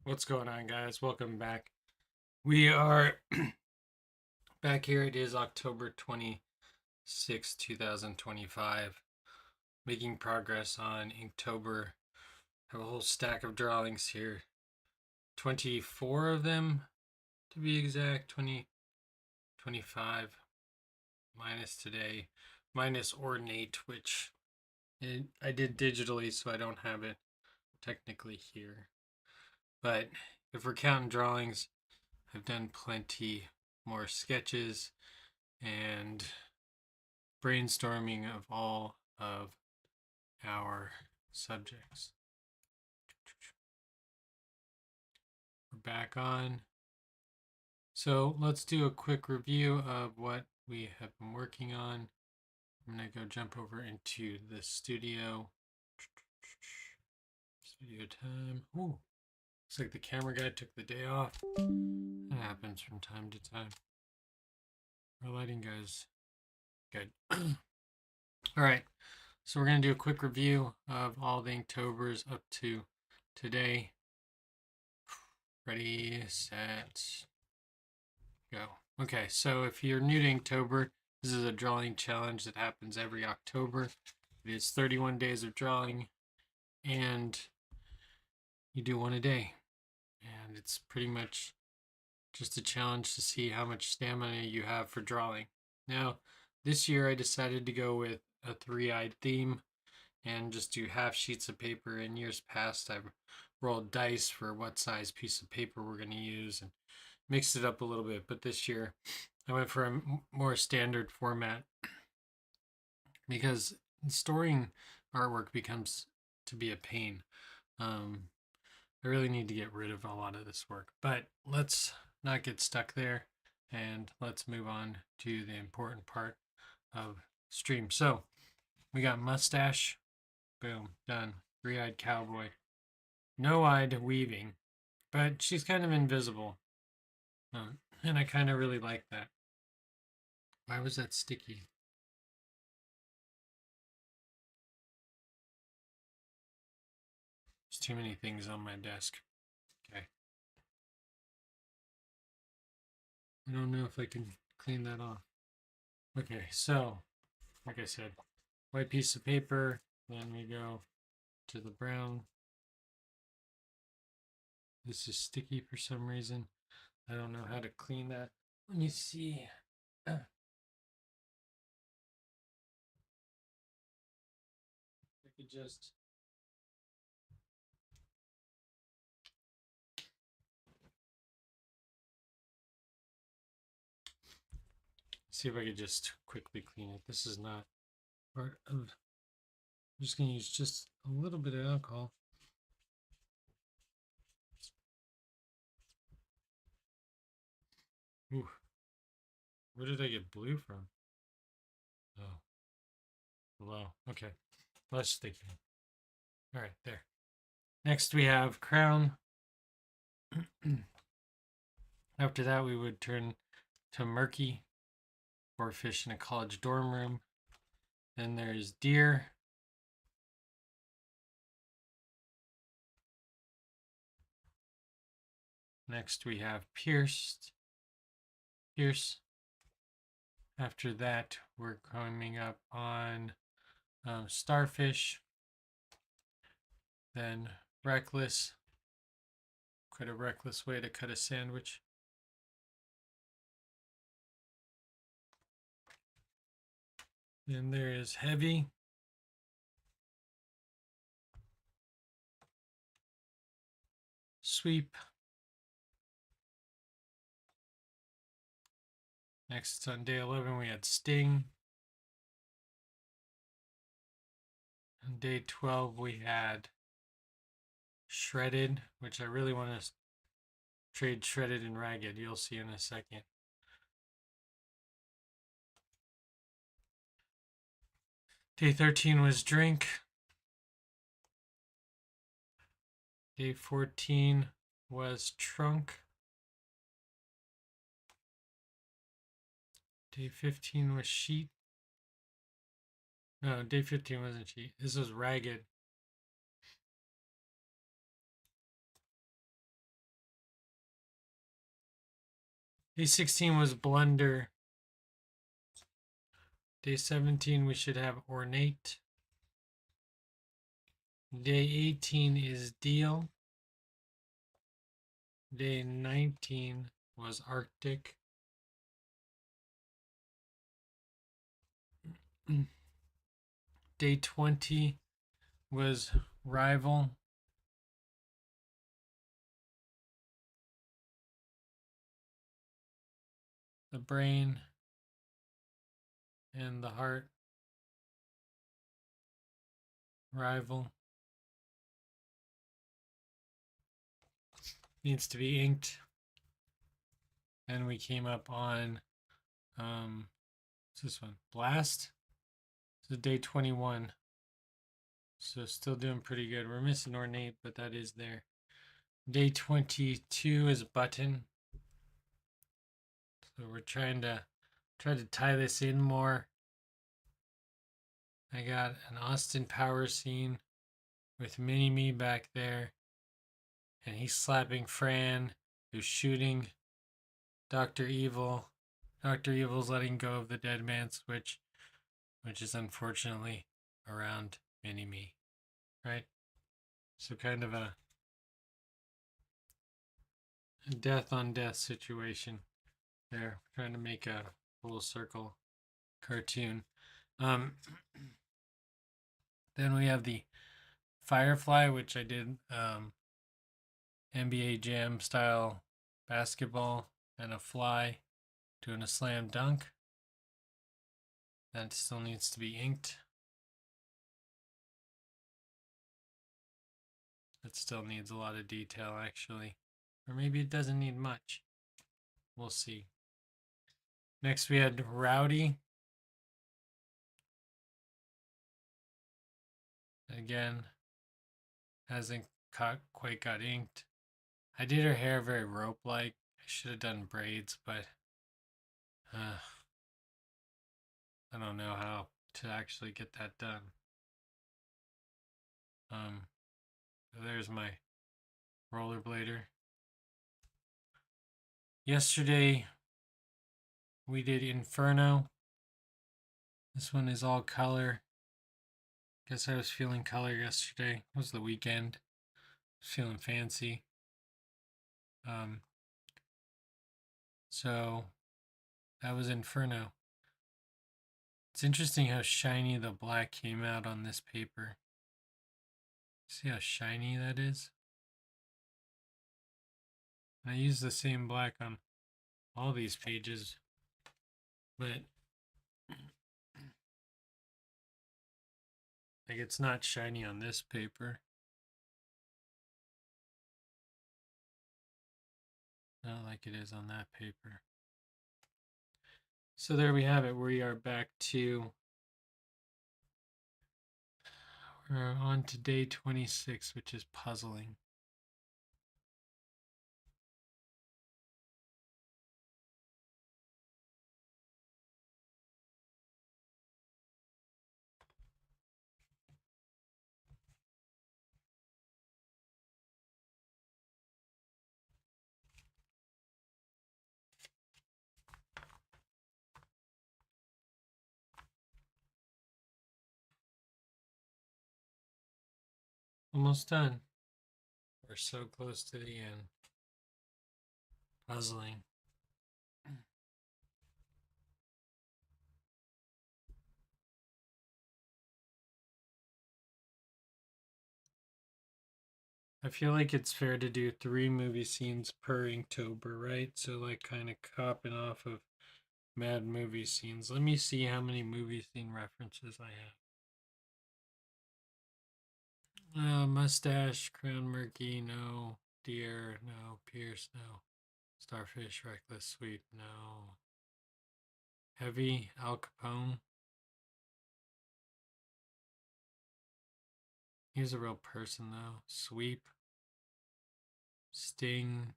What's going on, guys? Welcome back. We are back here. It is October 26, 2025. Making progress on Inktober. Have a whole stack of drawings here. 24 of them, to be exact. 25 minus today, minus ornate, which I did digitally, so I don't have it technically here. But if we're counting drawings, I've done plenty more sketches and brainstorming of all of our subjects. We're back on. So let's do a quick review of what we have been working on. I'm going to go jump over into the studio. Studio time. Ooh, looks like the camera guy took the day off. That happens from time to time. Our lighting guy's good. All right, so we're going to do a quick review of all the Inktober's up to today. Ready, set, go. Okay, so if you're new to Inktober, this is a drawing challenge that happens every October. It is 31 days of drawing, and you do one a day. And it's pretty much just a challenge to see how much stamina you have for drawing. Now, this year I decided to go with a three-eyed theme and just do half sheets of paper. In years past, I've rolled dice for what size piece of paper we're going to use and mixed it up a little bit. But this year, I went for a more standard format because storing artwork becomes to be a pain. I really need to get rid of a lot of this work, but let's not get stuck there and let's move on to the important part of stream. So we got mustache, boom, done. Three-eyed cowboy, no-eyed weaving, but she's kind of invisible, and I kind of really like that. Why was that sticky? There's too many things on my desk. Okay. I don't know if I can clean that off. Okay, so, like I said, white piece of paper, then we go to the brown. This is sticky for some reason. I don't know how to clean that. Let me see. I could just see if I could just quickly clean it. This is not part of. I'm just going to use just a little bit of alcohol. Ooh. Where did I get blue from? Oh. Hello. Okay. Less sticky. All right, there. Next we have crown. After that, we would turn to murky or fish in a college dorm room. Then there's deer. Next we have pierced. Pierce. After that, we're coming up on starfish. Then reckless. Quite a reckless way to cut a sandwich. Then there is heavy. Sweep. Next, on day 11, we had sting. On day 12, we had shredded, which I really want to trade shredded and ragged. You'll see in a second. Day 13 was drink. Day 14 was trunk. Day 15 was sheet. No, day 15 wasn't sheet. This was ragged. Day 16 was blunder. Day 17 we should have ornate. Day 18 is deal. Day 19 was arctic. Day 20 was rival. The brain and the heart. Rival. Needs to be inked. And we came up on, what's this one? Blast. So day 21. So still doing pretty good. We're missing ornate, but that is there. Day 22 is button. So we're try to tie this in more. I got an Austin Powers scene with Mini Me back there, and he's slapping Fran, who's shooting Dr. Evil. Dr. Evil's letting go of the dead man switch, which is unfortunately around Mini Me, right? So kind of a death on death situation there. Trying to make a full circle cartoon. Then we have the Firefly, which I did NBA Jam style basketball and a fly doing a slam dunk. That still needs to be inked. It still needs a lot of detail, actually. Or maybe it doesn't need much. We'll see. Next, we had Rowdy. Again, hasn't quite got inked. I did her hair very rope-like. I should have done braids, but I don't know how to actually get that done. There's my rollerblader. Yesterday, we did Inferno. This one is all color. Guess I was feeling color yesterday. It was the weekend. I was feeling fancy. So that was Inferno. It's interesting how shiny the black came out on this paper. See how shiny that is? I use the same black on all these pages, but like it's not shiny on this paper. Not like it is on that paper. So there we have it. We are back to, we're on to day 26, which is puzzling. Almost done. We're so close to the end. Puzzling. I feel like it's fair to do 3 movie scenes per Inktober, right? So like kind of copying off of Mad movie scenes. Let me see how many movie scene references I have. Mustache, Crown Murky, no. Deer, no. Pierce, no. Starfish, Reckless, Sweet, no. Heavy, Al Capone. He's a real person though. Sweep, Sting,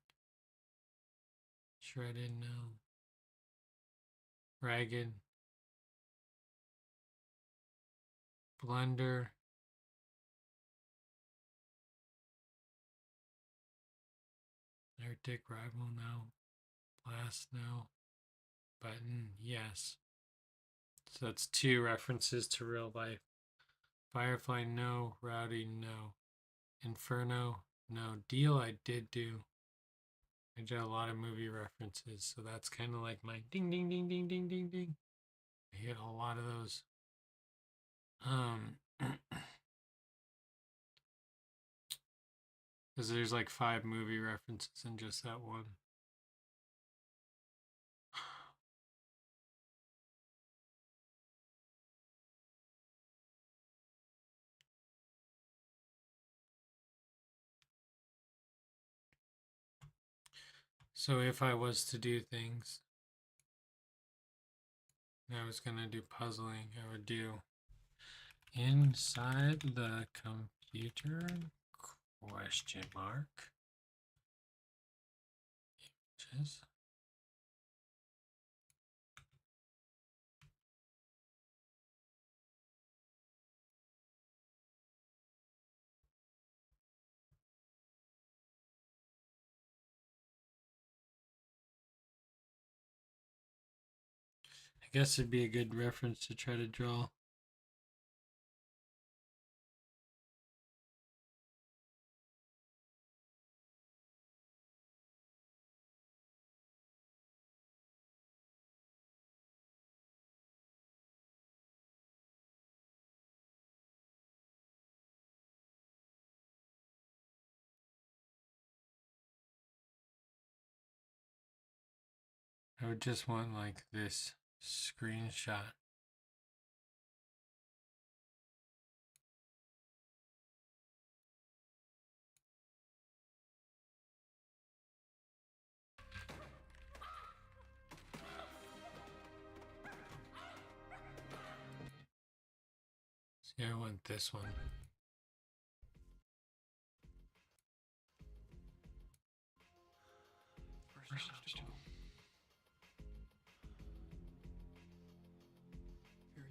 Shredded, no. Ragged, Blunder, Arctic Rival, no. Class, no. Button, yes. So that's 2 references to real life. Firefly, no. Rowdy, no. Inferno, no. Deal, I did do. I did a lot of movie references, so that's kind of like my ding, ding, ding, ding, ding, ding, ding. I hit a lot of those. Because there's like 5 movie references in just that one. So if I was to do things, I was going to do puzzling, I would do inside the computer, question mark, images. I guess it'd be a good reference to try to draw. I would just want like this screenshot. See, I want this one. First obstacle.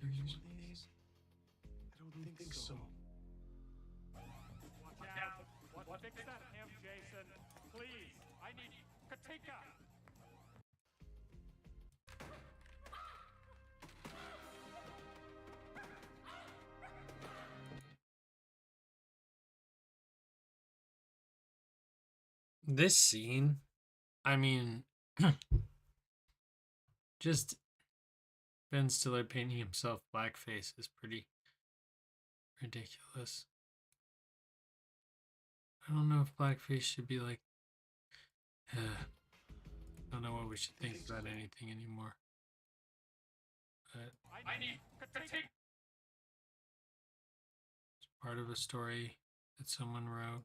You're using these? I don't think so. Watch out! What fix that him, Jason? Please, I need Katika. This scene, I mean, just Ben Stiller painting himself blackface is pretty ridiculous. I don't know if blackface should be like. I don't know what we should think about anything anymore. But I need Katika. it's part of a story that someone wrote.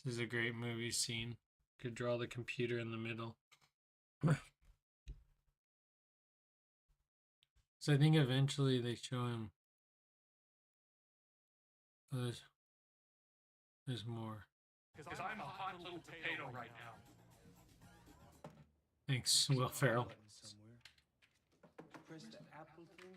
This is a great movie scene. Could draw the computer in the middle. So I think eventually they show him. Oh, there's more. Because I'm a hot little potato right now. Thanks, Will Ferrell. Somewhere. Press the apple thing.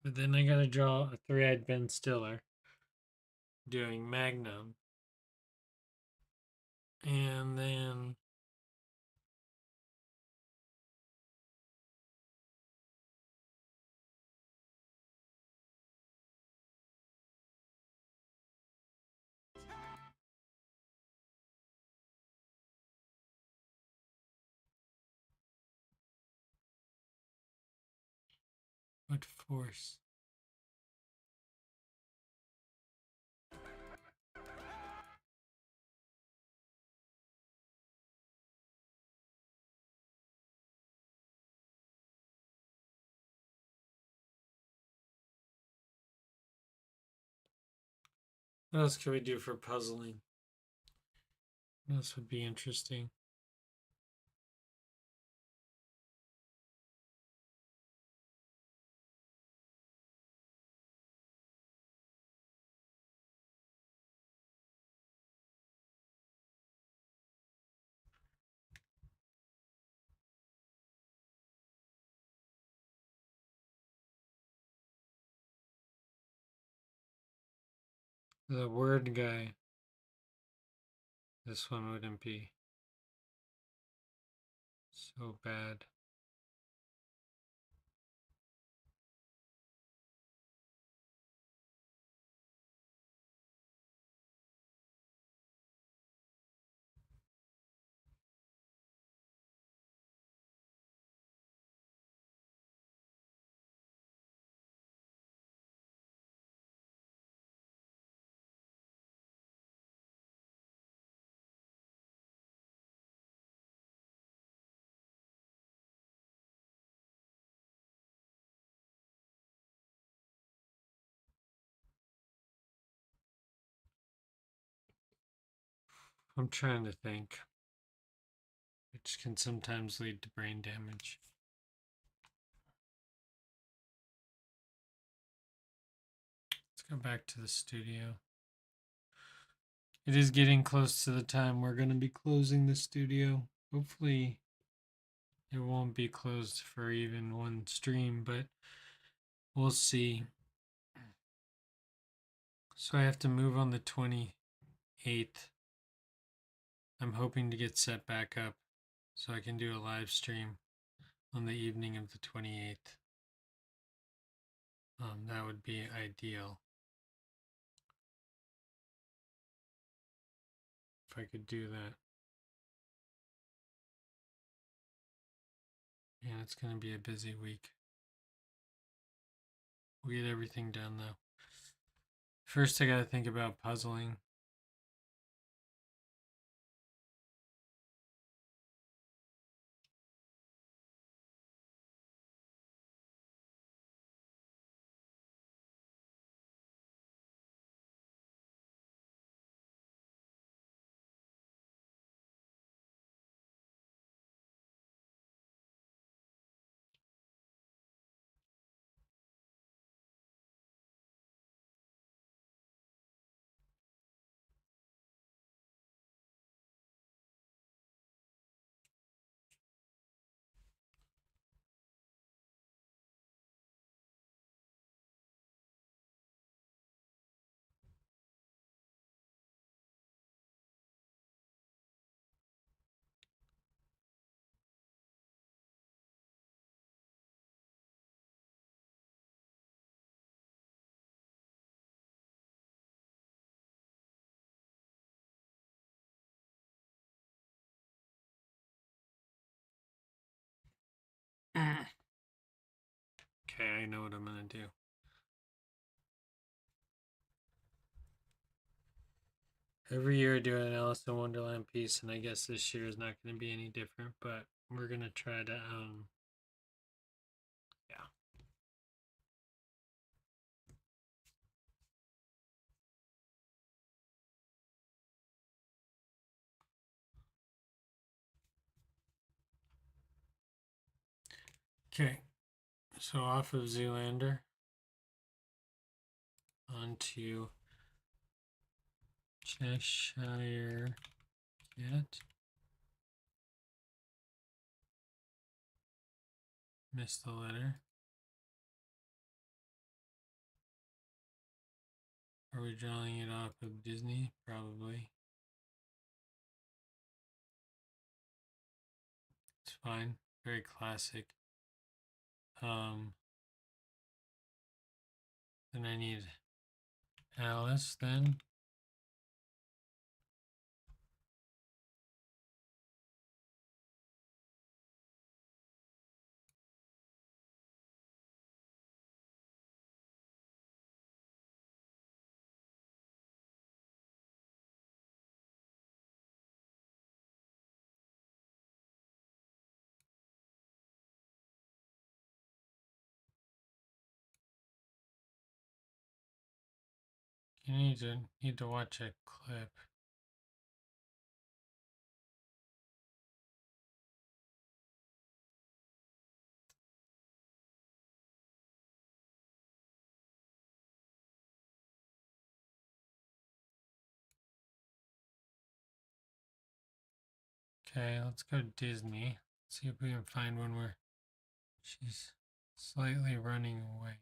But then I gotta draw a 3-eyed Ben Stiller doing Magnum And then what force? What else can we do for puzzling? What else would be interesting? The word guy. This one wouldn't be so bad. I'm trying to think, which can sometimes lead to brain damage. Let's go back to the studio. It is getting close to the time we're going to be closing the studio. Hopefully, it won't be closed for even one stream, but we'll see. So I have to move on the 28th. I'm hoping to get set back up so I can do a live stream on the evening of the 28th. That would be ideal. If I could do that. Yeah, it's going to be a busy week. We'll get everything done though. First, I got to think about puzzling. Okay, I know what I'm going to do. Every year I do an Alice in Wonderland piece, and I guess this year is not going to be any different, but we're going to try to, yeah. Okay, so off of Zoolander onto Cheshire Cat. Missed the letter. Are we drawing it off of Disney? Probably. fine. Very classic. Then I need Alice then. You need to watch a clip. Okay, let's go to Disney. See if we can find one where she's slightly running away.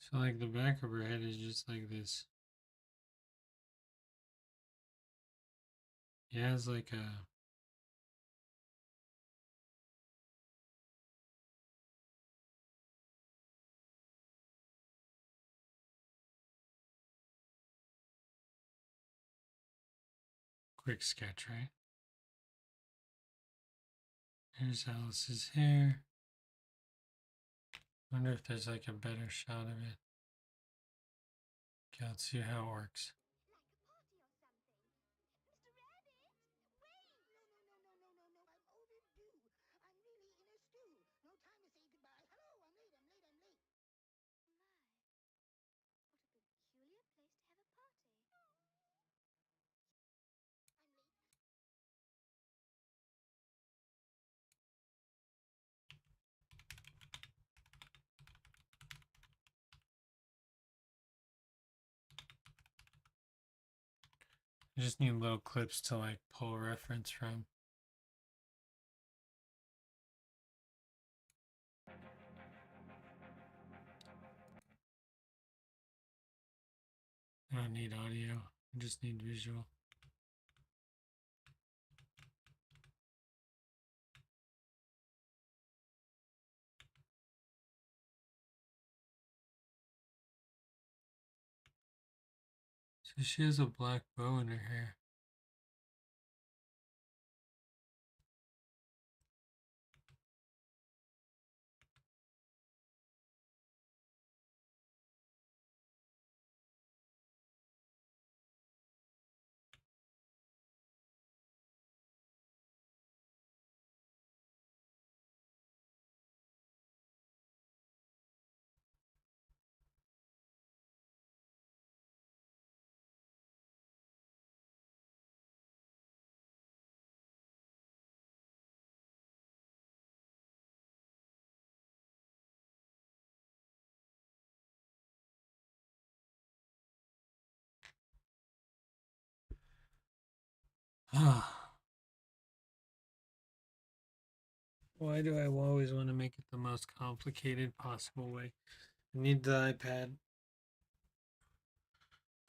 So like the back of her head is just like this. It has like a quick sketch, right? Here's Alice's hair. Wonder if there's like a better shot of it. Okay, let's see how it works. I just need little clips to like pull a reference from. I don't need audio, I just need visual. So she has a black bow in her hair. Why do I always want to make it the most complicated possible way? I need the iPad.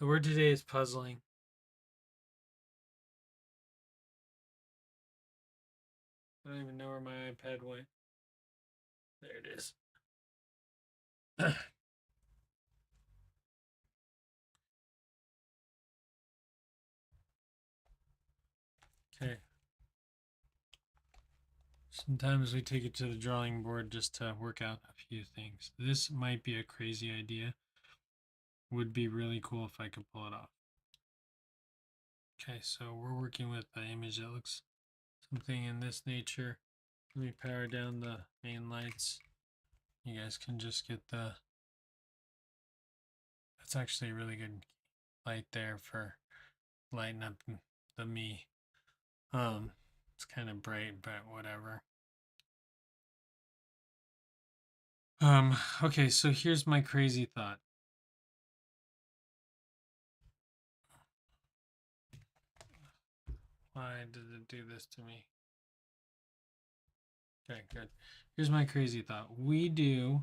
The word today is puzzling. I don't even know where my iPad went. There it is. Okay. Sometimes we take it to the drawing board just to work out a few things. This might be a crazy idea. Would be really cool if I could pull it off. Okay, so we're working with the image that looks something in this nature. Let me power down the main lights. You guys can just get the... That's actually a really good light there for lighting up the me. It's kind of bright, but whatever. Okay, so here's my crazy thought. Why did it do this to me? Okay, good. Here's my crazy thought. We do.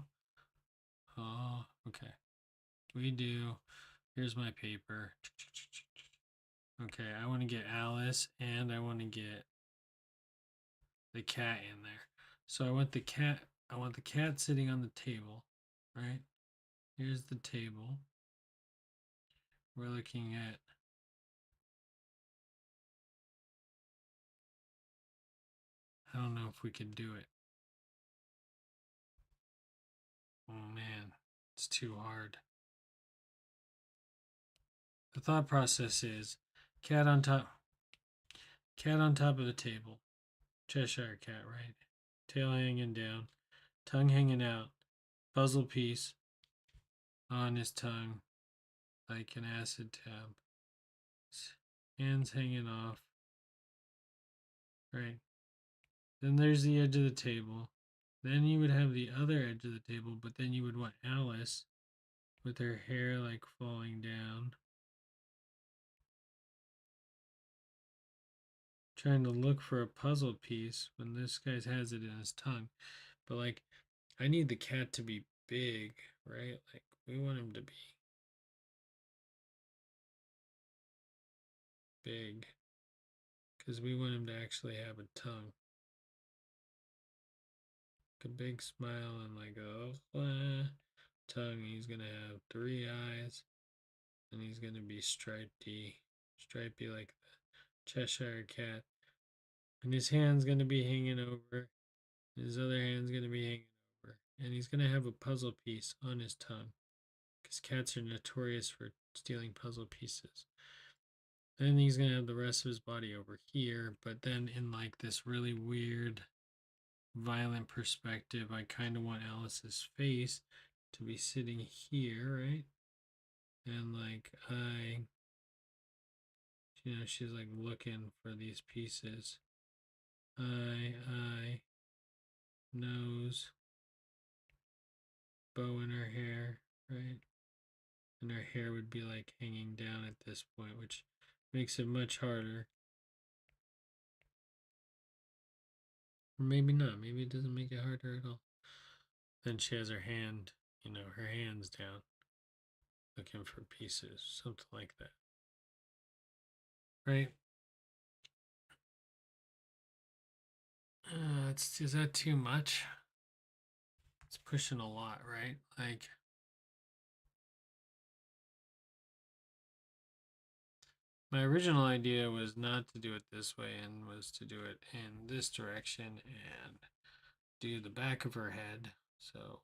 Oh, okay. We do. Here's my paper. Okay, I want to get Alice and I want to get the cat in there. So I want the cat sitting on the table, right? Here's the table. We're looking at I don't know if we can do it. Oh man, it's too hard. The thought process is cat on top of the table. Cheshire cat, right? Tail hanging down, tongue hanging out, puzzle piece on his tongue like an acid tab. Hands hanging off, right? Then there's the edge of the table. Then you would have the other edge of the table, but then you would want Alice with her hair like falling down. Trying to look for a puzzle piece when this guy has it in his tongue. But like, I need the cat to be big, right? Like, we want him to be big because we want him to actually have a tongue. A big smile and like a tongue. He's gonna have 3 eyes and he's gonna be stripy like the Cheshire cat. And his hand's gonna be hanging over. His other hand's gonna be hanging over, and he's gonna have a puzzle piece on his tongue, because cats are notorious for stealing puzzle pieces. Then he's gonna have the rest of his body over here, but then in like this really weird, violent perspective, I kind of want Alice's face to be sitting here, right? And like she's like looking for these pieces. Eye, nose, bow in her hair, right? And her hair would be like hanging down at this point, which makes it much harder. Or maybe not. Maybe it doesn't make it harder at all. Then she has her hand, her hands down, looking for pieces, something like that. Right? Is that too much? It's pushing a lot, right? Like, my original idea was not to do it this way and was to do it in this direction and do the back of her head. So,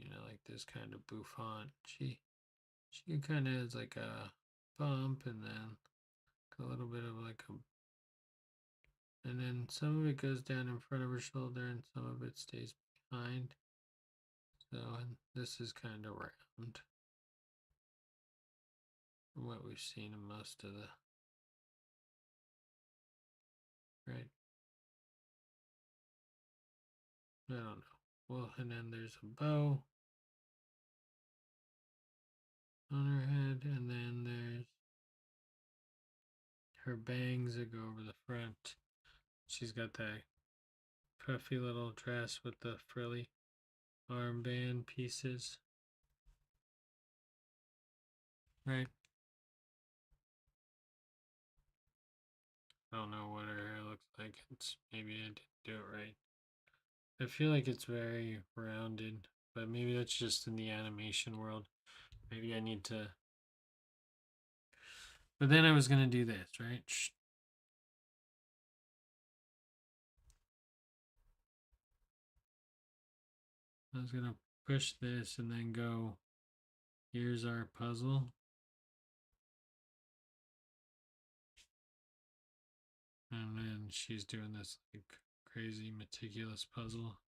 like this kind of bouffant. She kind of has like a bump and then a little bit of like a, and then some of it goes down in front of her shoulder and some of it stays behind. So, and this is kind of round from what we've seen in most of the, right? I don't know. Well, and then there's a bow on her head, and then there's her bangs that go over the front. She's got that puffy little dress with the frilly armband pieces, right? I don't know what her hair looks like. Maybe I didn't do it right. I feel like it's very rounded, but maybe that's just in the animation world. Maybe I need to. But then I was gonna do this, right? I was gonna push this and then go. Here's our puzzle. And then she's doing this like crazy meticulous puzzle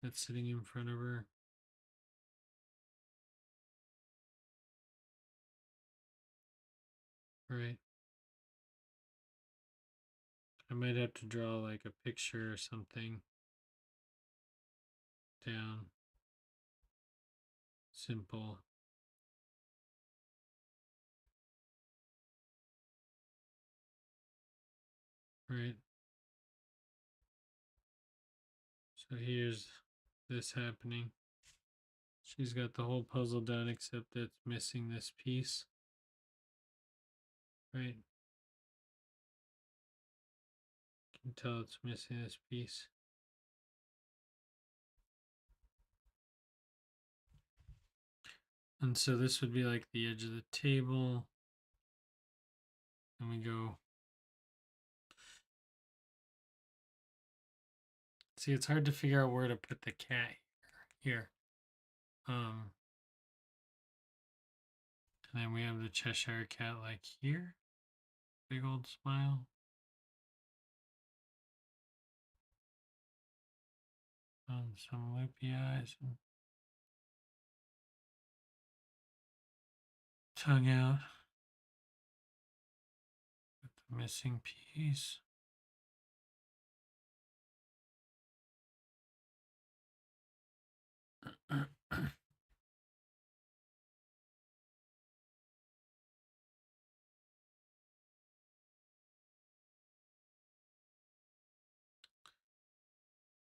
that's sitting in front of her. Right. I might have to draw like a picture or something down, simple. Right. So here's this happening. She's got the whole puzzle done except it's missing this piece. Right. You can tell it's missing this piece. And so this would be like the edge of the table. And we go. See, it's hard to figure out where to put the cat here. And then we have the Cheshire cat like here. Big old smile. Some loopy eyes and tongue out with the missing piece.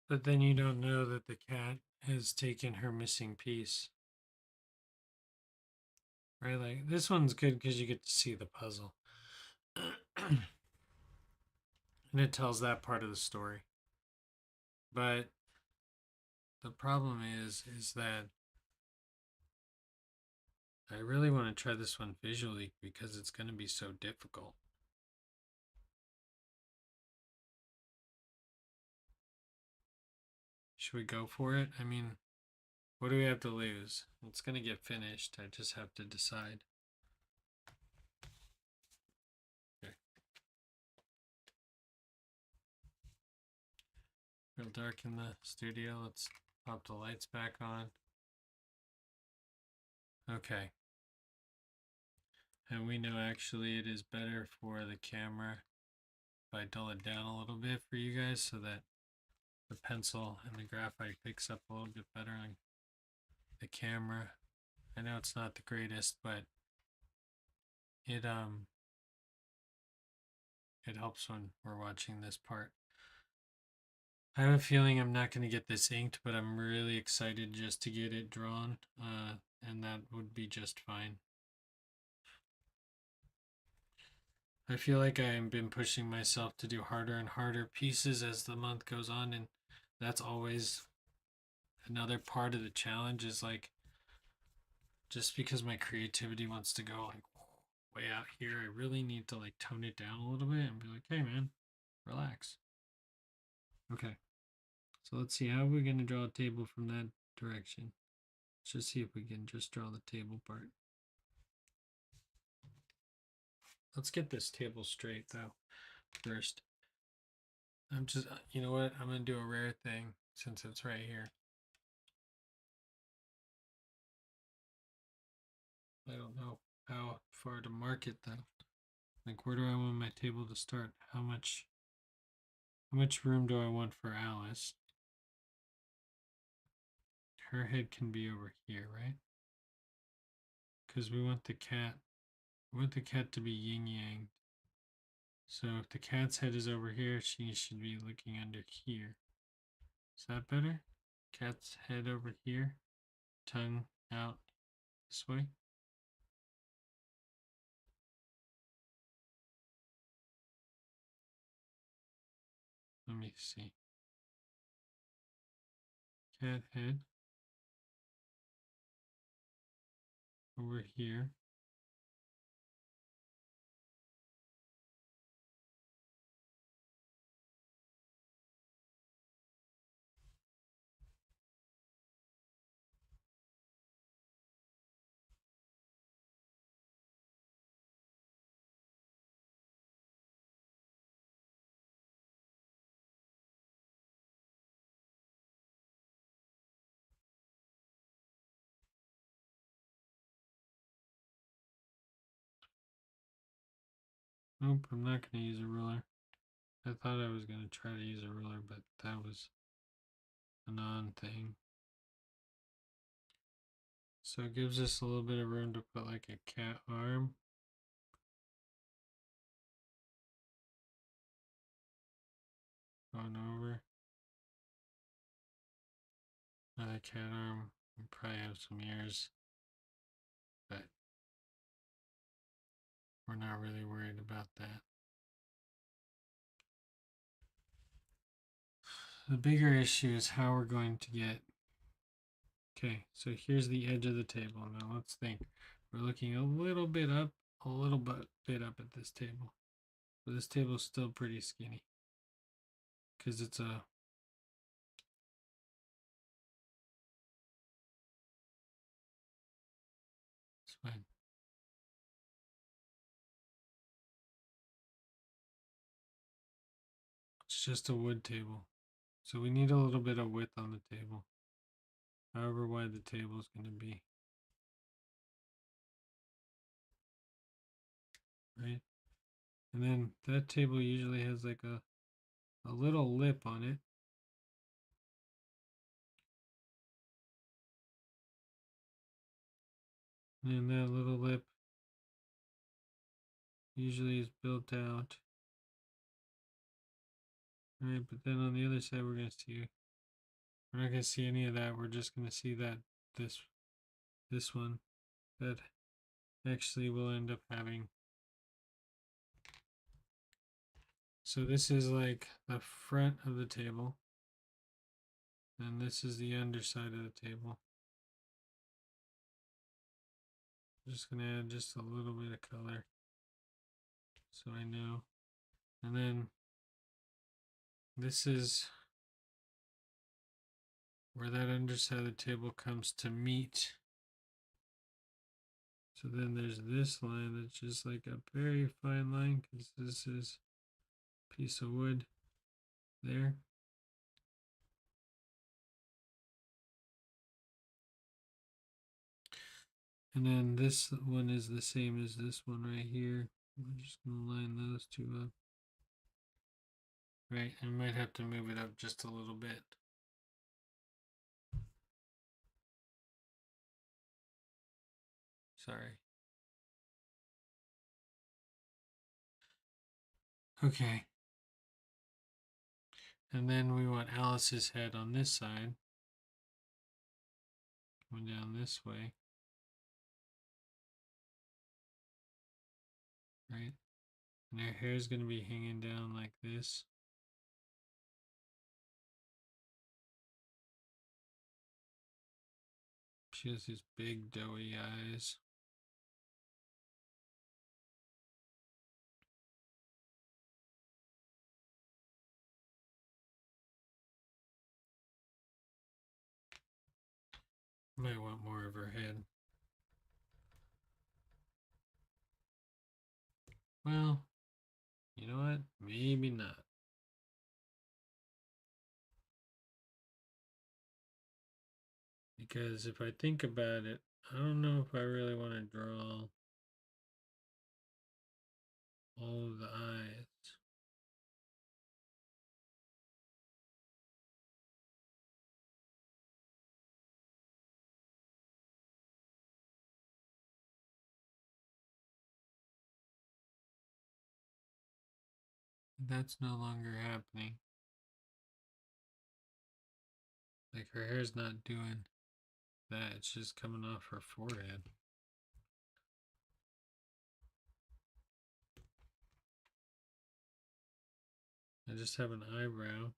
But then you don't know that the cat has taken her missing piece. Right? Like this one's good because you get to see the puzzle. And it tells that part of the story. But the problem is that I really want to try this one visually because it's going to be so difficult. Should we go for it? I mean, what do we have to lose? It's going to get finished. I just have to decide. Okay. Real dark in the studio. Let's pop the lights back on. Okay. And we know actually it is better for the camera if I dull it down a little bit for you guys so that the pencil and the graphite picks up a little bit better on the camera. I know it's not the greatest, but it helps when we're watching this part. I have a feeling I'm not going to get this inked, but I'm really excited just to get it drawn, and that would be just fine. I feel like I've been pushing myself to do harder and harder pieces as the month goes on, and that's always another part of the challenge is like just because my creativity wants to go like way out here, I really need to like tone it down a little bit and be like, hey man, relax. Okay. So let's see how we're gonna draw a table from that direction. Let's just see if we can just draw the table part. Let's get this table straight though first. I'm just, you know what? I'm gonna do a rare thing since it's right here. I don't know how far to mark it though. Like, where do I want my table to start? How much room do I want for Alice? Her head can be over here, right? Because we want the cat. We want the cat to be yin yang. So if the cat's head is over here, she should be looking under here. Is that better? Cat's head over here, tongue out this way. Let me see. Cat head over here. Nope, I'm not going to use a ruler. I thought I was going to try to use a ruler, but that was a non-thing. So it gives us a little bit of room to put like a cat arm. Going over. Another cat arm. We probably have some ears. But we're not really worried about that. The bigger issue is how we're going to get. Okay, so here's the edge of the table. Now let's think. We're looking a little bit up at this table. But this table is still pretty skinny. Because it's a it's fine. It's just a wood table. So we need a little bit of width on the table. However wide the table is going to be. Right? And then that table usually has like a little lip on it. And that little lip usually is built out. Right, but then on the other side we're not gonna see any of that. We're just gonna see that this one that actually will end up having. So this is like the front of the table. And this is the underside of the table. I'm just gonna add just a little bit of color so I know. And then this is where that underside of the table comes to meet. So then there's this line that's just like a very fine line because this is a piece of wood there. And then this one is the same as this one right here. We're just going to line those two up. Right, I might have to move it up just a little bit. Sorry. Okay. And then we want Alice's head on this side. Going down this way. Right? And her hair is going to be hanging down like this. She has these big doughy eyes. Might want more of her head. Well, you know what? Maybe not. Because if I think about it, I don't know if I really want to draw all of the eyes. That's no longer happening. Like her hair's not doing that, it's just coming off her forehead. I just have an eyebrow.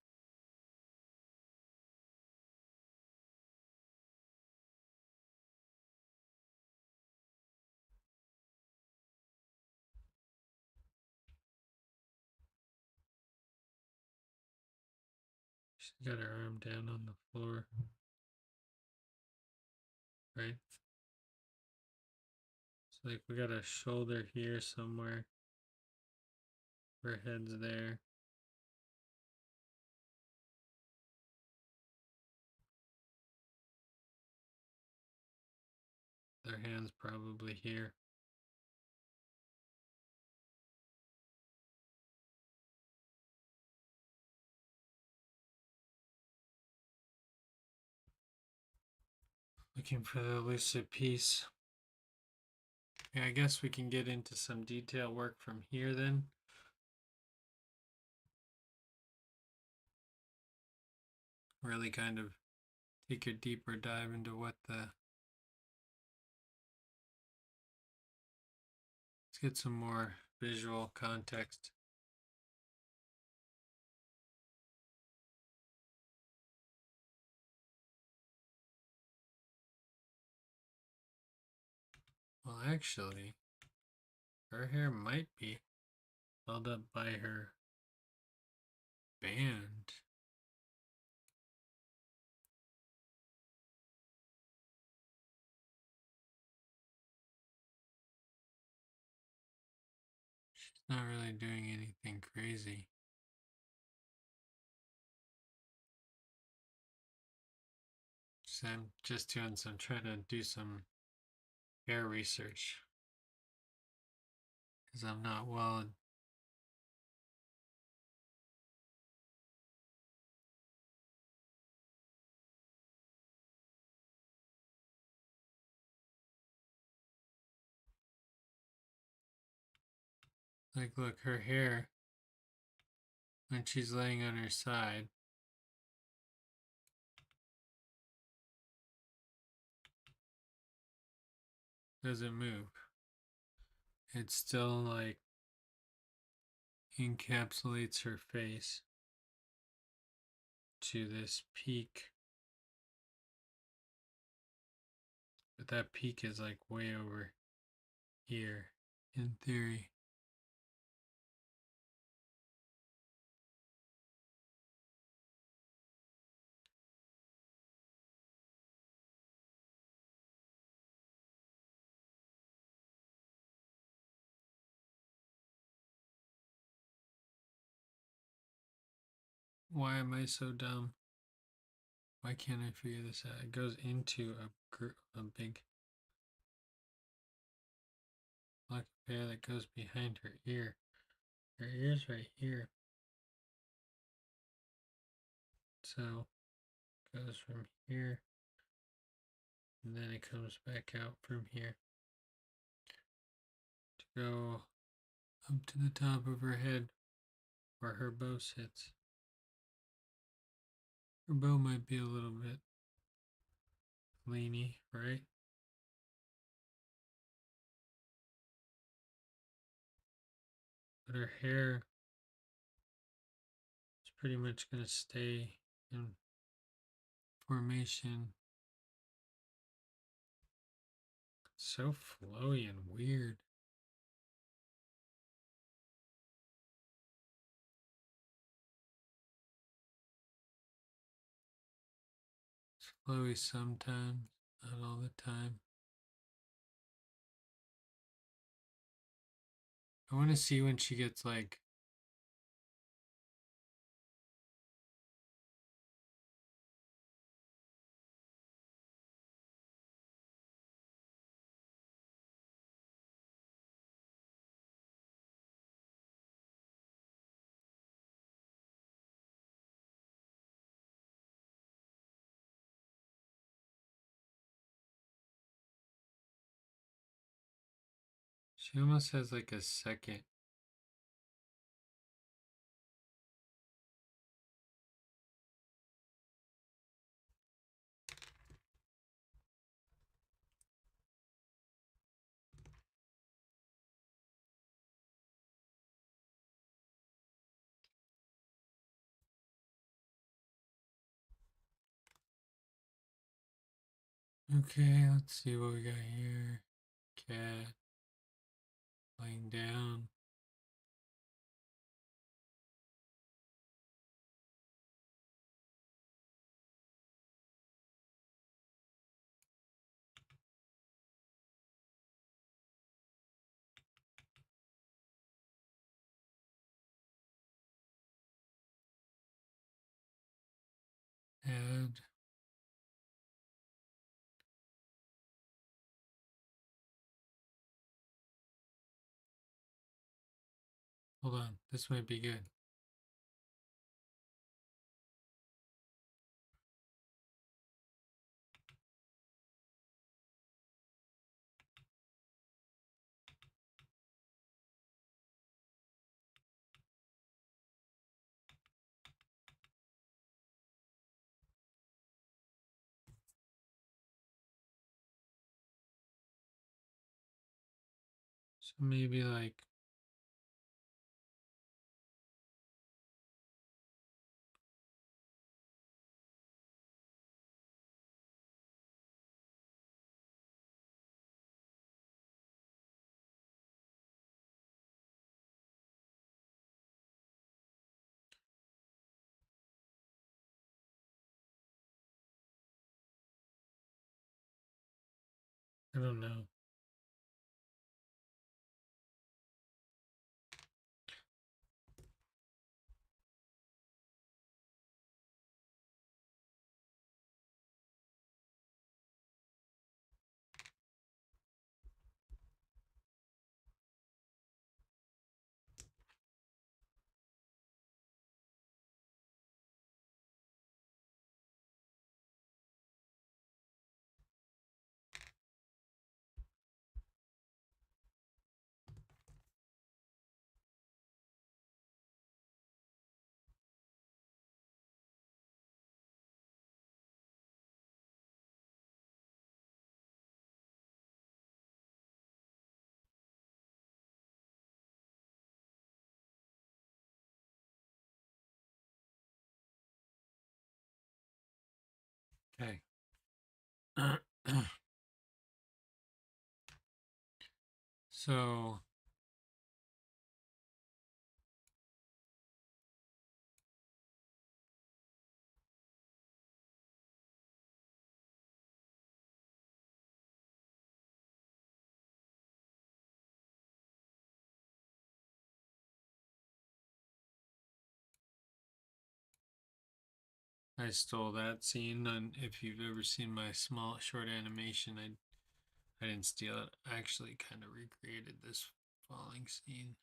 She's got her arm down on the floor. Right? It's like we got a shoulder here somewhere. Her head's there. Their hand's probably here. Looking for the elusive piece. Yeah, I guess we can get into some detail work from here then. Really kind of take a deeper dive into what the... Let's get some more visual context. Well, actually, her hair might be held up by her band. She's not really doing anything crazy. So I'm just doing some, trying to do some hair research. Because I'm not well. Like, look, her hair, when she's laying on her side, doesn't move. It still, like, encapsulates her face to this peak. But that peak is, like, way over here, in theory. Why am I so dumb? Why can't I figure this out? It goes into a big lock of hair that goes behind her ear. Her ear's right here. So it goes from here, and then it comes back out from here to go up to the top of her head where her bow sits. Her bow might be a little bit leany, right? But her hair is pretty much going to stay in formation. So flowy and weird. It's flowy sometimes, not all the time. I want to see when she gets like she almost has like a second. Okay, let's see what we got here. Cat laying down. Head. Hold on, this might be good. So maybe like I don't know. Okay. So I stole that scene, and if you've ever seen my small short animation, I didn't steal it. I actually kind of recreated this falling scene.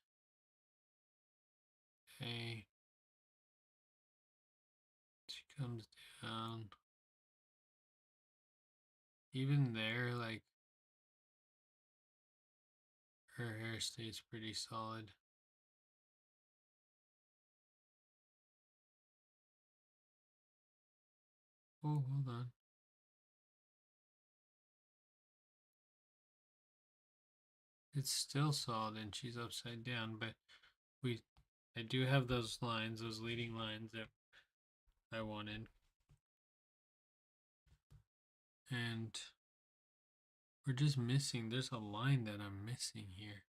Okay. She comes down. Even there, like, her hair stays pretty solid. Oh, hold on. It's still solid and she's upside down, but we I do have those lines, those leading lines that I wanted. And we're just missing, there's a line that I'm missing here.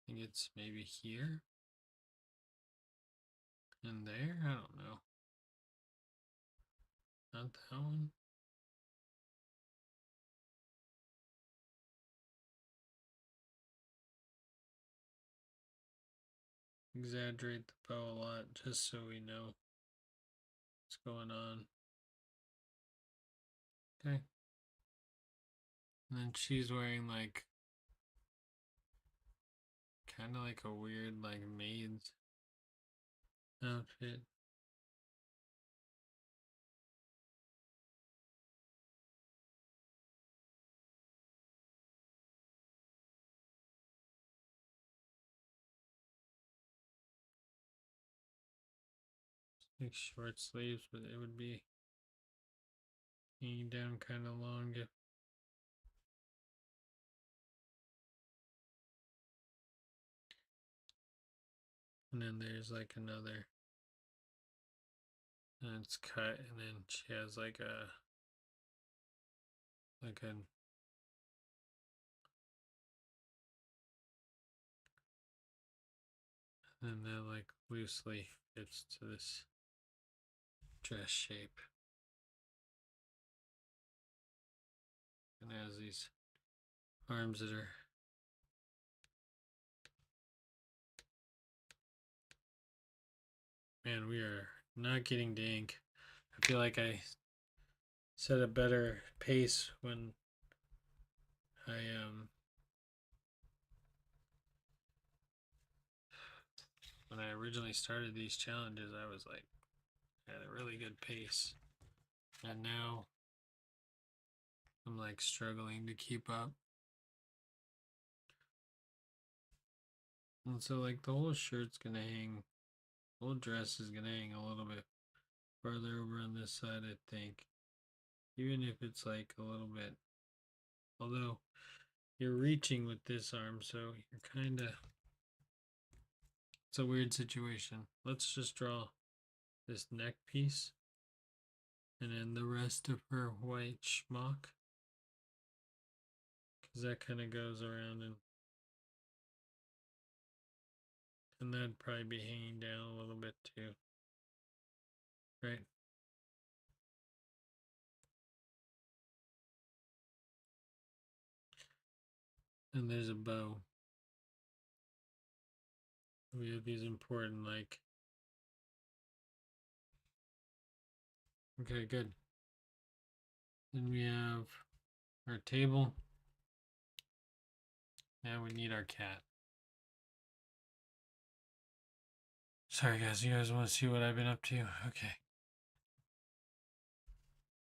I think it's maybe here and there. I don't know. Not that one. Exaggerate the bow a lot just so we know what's going on. Okay. And then she's wearing like kind of like a weird like maid's outfit. Like short sleeves, but it would be hanging down kind of long if and then there's like another and it's cut and then she has like a like an and that like loosely fits to this dress shape and has these arms that are man, we are not getting to ink. I feel like I set a better pace I when I originally started these challenges. I was like at a really good pace, and now I'm like struggling to keep up. And so like the whole shirt's gonna hang, the whole dress is gonna hang a little bit farther over on this side, I think. Even if it's like a little bit, although you're reaching with this arm, so you're kind of, it's a weird situation. Let's just draw this neck piece and then the rest of her white schmuck, because that kind of goes around, and that'd probably be hanging down a little bit too, right? And there's a bow. We have these important, like, okay, good. Then we have our table. Now we need our cat. Sorry guys, you guys want to see what I've been up to? Okay.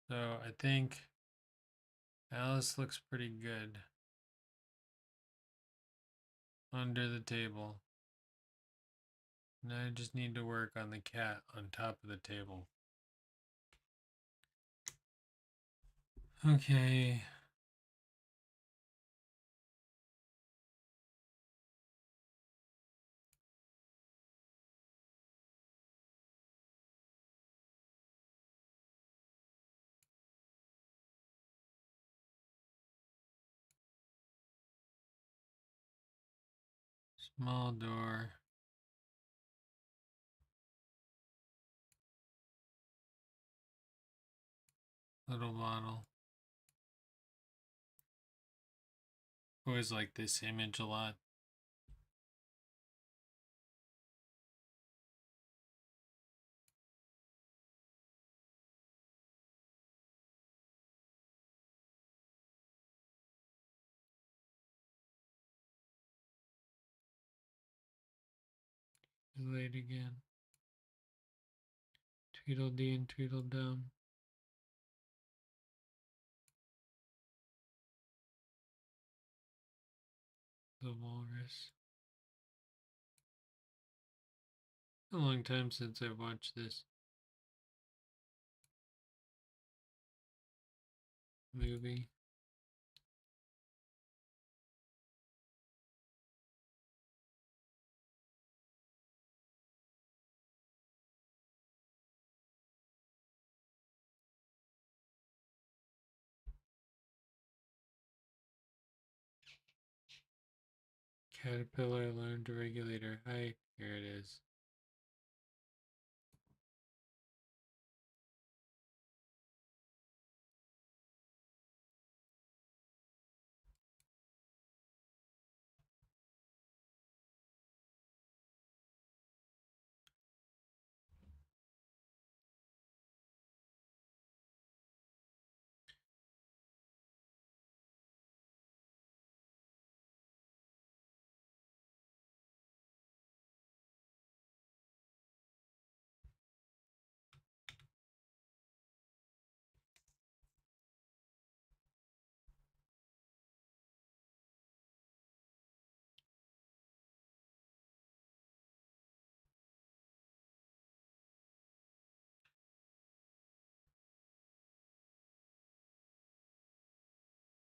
So I think Alice looks pretty good under the table. Now I just need to work on the cat on top of the table. Okay. Small door. Little bottle. Always like this image a lot. Late again. Tweedledee and Tweedledum. The walrus. A long time since I've watched this movie. Caterpillar learned to regulate her height. Here it is.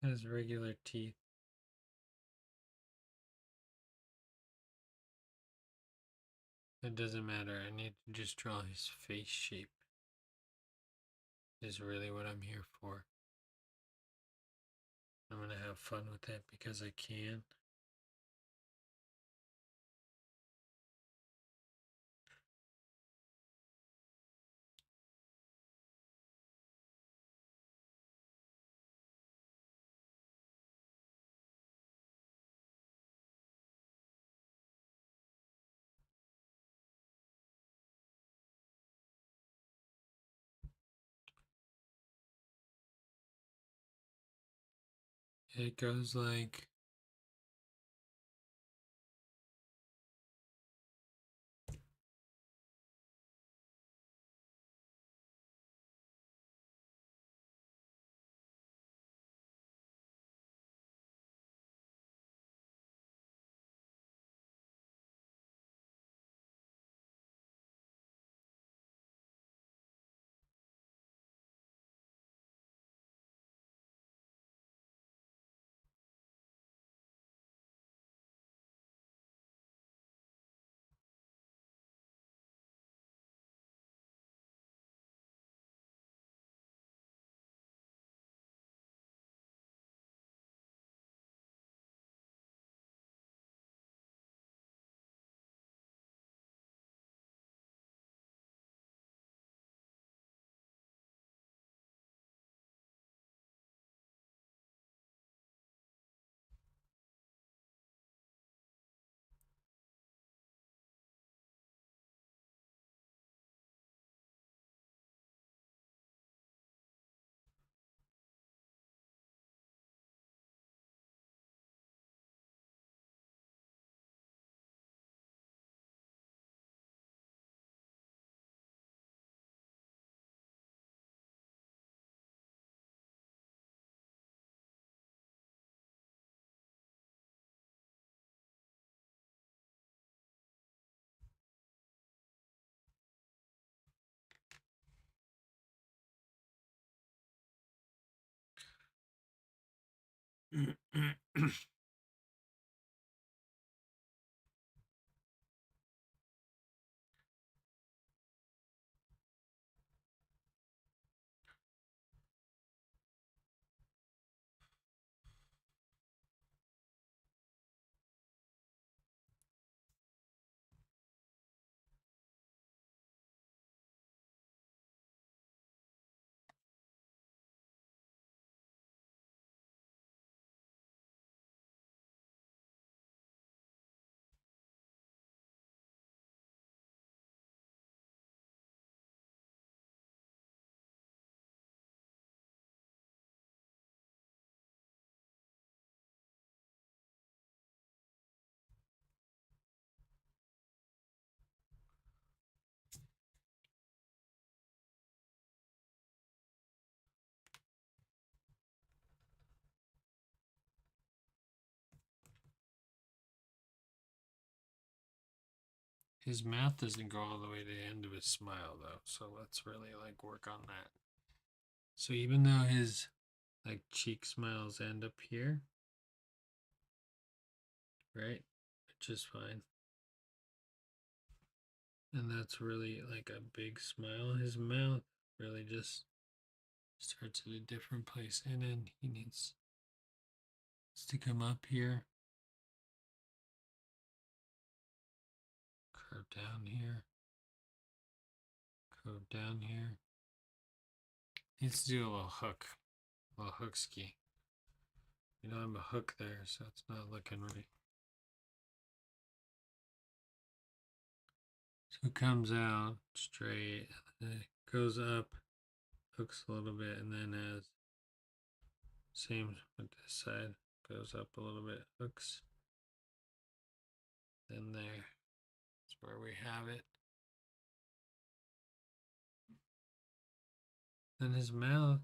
Has regular teeth. It doesn't matter. I need to just draw his face shape. Is really what I'm here for. I'm gonna have fun with it because I can. It goes like His mouth doesn't go all the way to the end of his smile though, so let's really like work on that. So even though his like cheek smiles end up here, right? Which is fine. And that's really like a big smile. His mouth really just starts at a different place, and then he needs to come up here, curve down here, curve down here. Needs to do a little hook ski. You don't have a hook there, so it's not looking right. So it comes out straight, and then it goes up, hooks a little bit, and then as same with this side, goes up a little bit, hooks. Then there, that's where we have it. Then his mouth,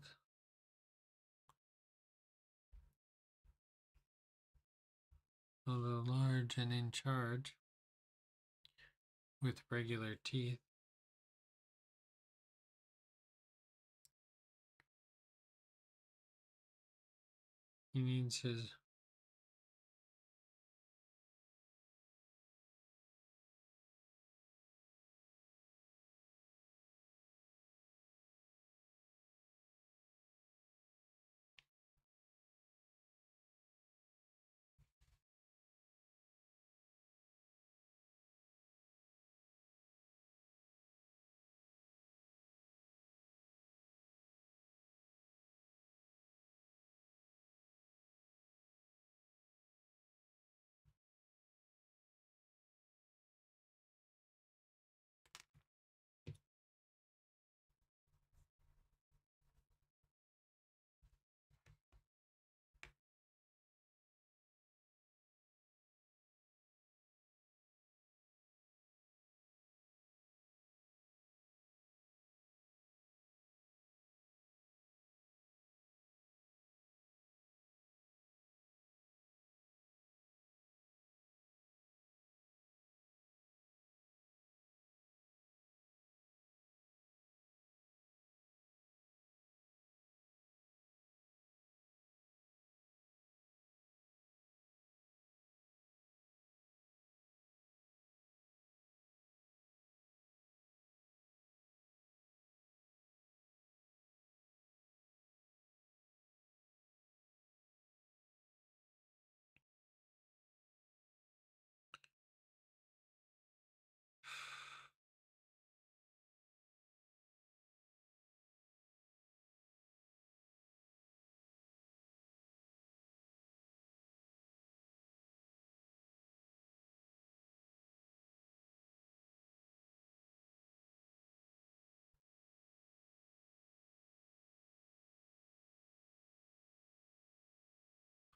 although large and in charge, with regular teeth, he needs his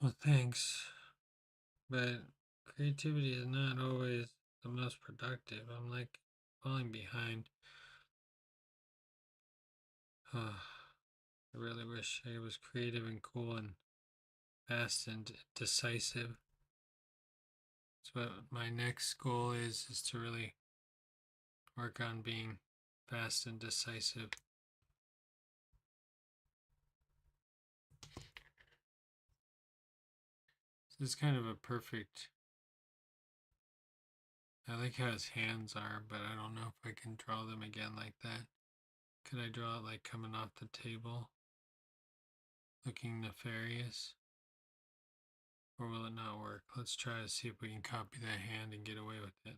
well, thanks, but creativity is not always the most productive. I'm like falling behind. I really wish I was creative and cool and fast and decisive. So what my next goal is to really work on being fast and decisive. This is kind of a perfect. I like how his hands are, but I don't know if I can draw them again like that. Could I draw it like coming off the table, looking nefarious? Or will it not work? Let's try to see if we can copy that hand and get away with it.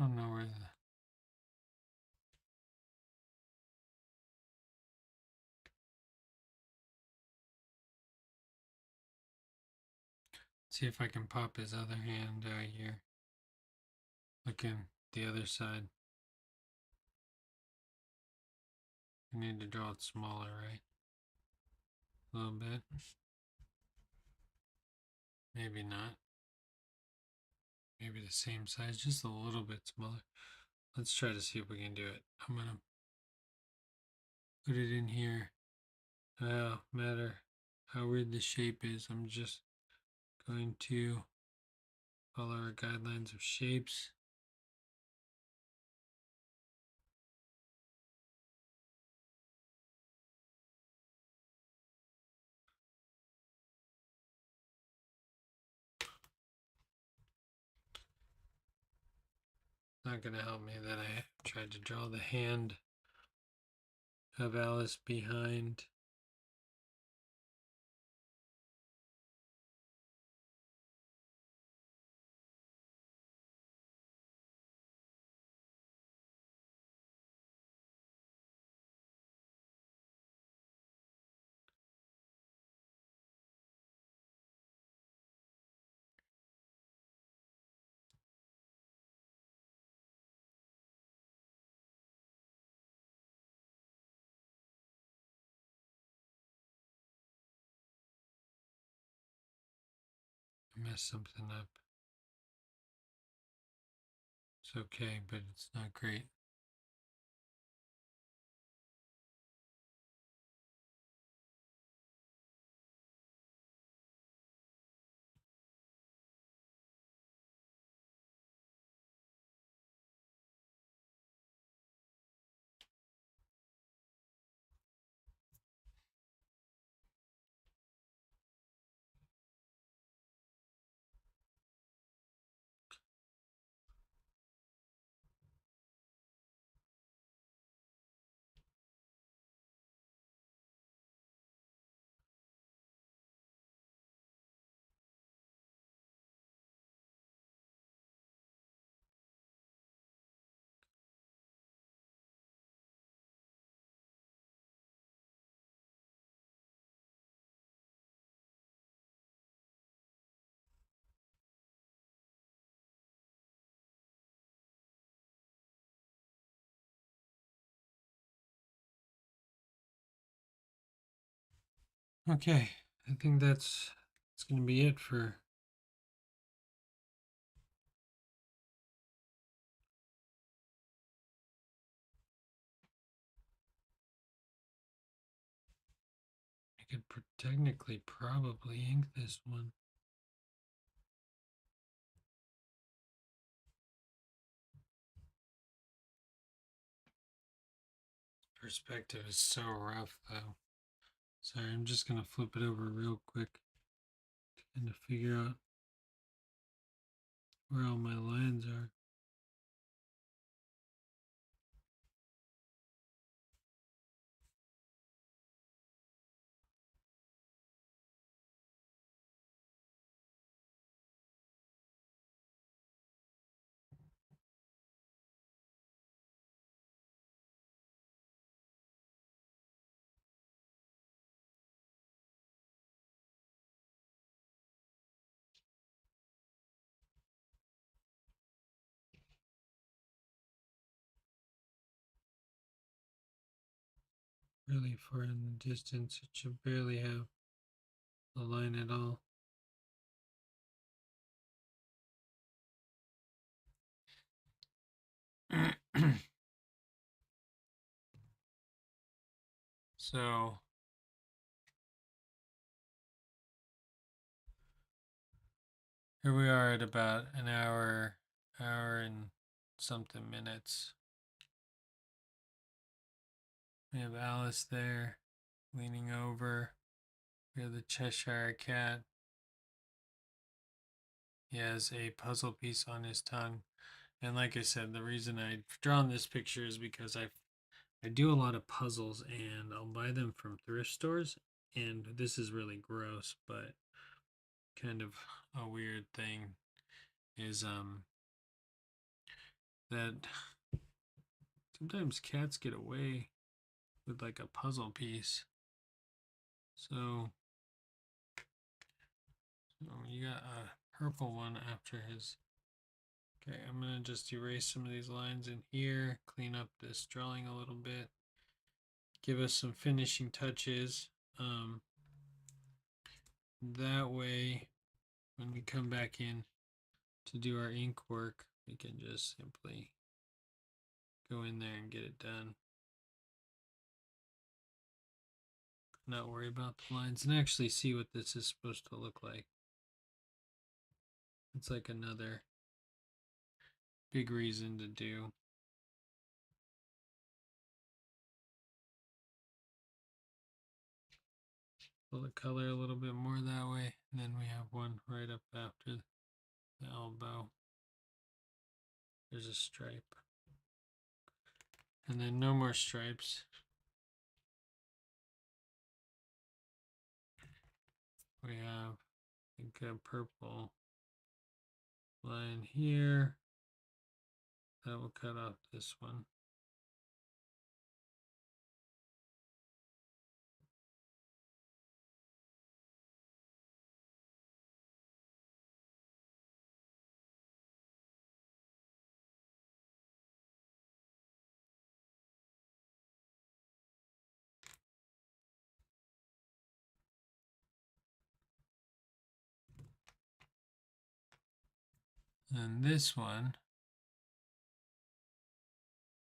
I don't know where the. See if I can pop his other hand here. Looking the other side. I need to draw it smaller, right? A little bit. Maybe not. Maybe the same size, just a little bit smaller. Let's try to see if we can do it. I'm gonna put it in here. Matter how weird the shape is, I'm just going to follow our guidelines of shapes. Not gonna help me that I tried to draw the hand of Alice behind. I messed something up. It's okay, but it's not great. Okay, I think that's going to be it for I could technically probably ink this one. Perspective is so rough though. Sorry, I'm just gonna flip it over real quick to kind of figure out where all my lines are. Really far in the distance, it should barely have a line at all. So here we are at about an hour and something minutes. We have Alice there leaning over. We have the Cheshire Cat. He has a puzzle piece on his tongue. And like I said, the reason I've drawn this picture is because I do a lot of puzzles and I'll buy them from thrift stores. And this is really gross, but kind of a weird thing is that sometimes cats get away with like a puzzle piece. So you got a purple one after his. Okay, I'm gonna just erase some of these lines in here, clean up this drawing a little bit, give us some finishing touches. That way, when we come back in to do our ink work, we can just simply go in there and get it done. Not worry about the lines and actually see what this is supposed to look like. It's like another big reason to do. Pull the color a little bit more that way, and then we have one right up after the elbow. There's a stripe. And then no more stripes. We have, I think, a purple line here. That will cut off this one. And this one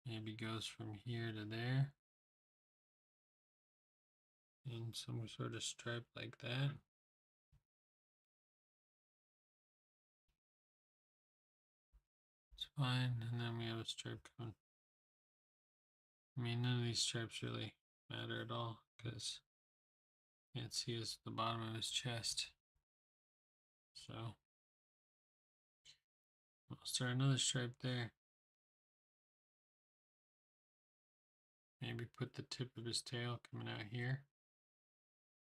maybe goes from here to there in some sort of stripe like that. It's fine. And then we have a stripe coming. I mean, none of these stripes really matter at all because you can't see us at the bottom of his chest. So I'll start another stripe there. Maybe put the tip of his tail coming out here.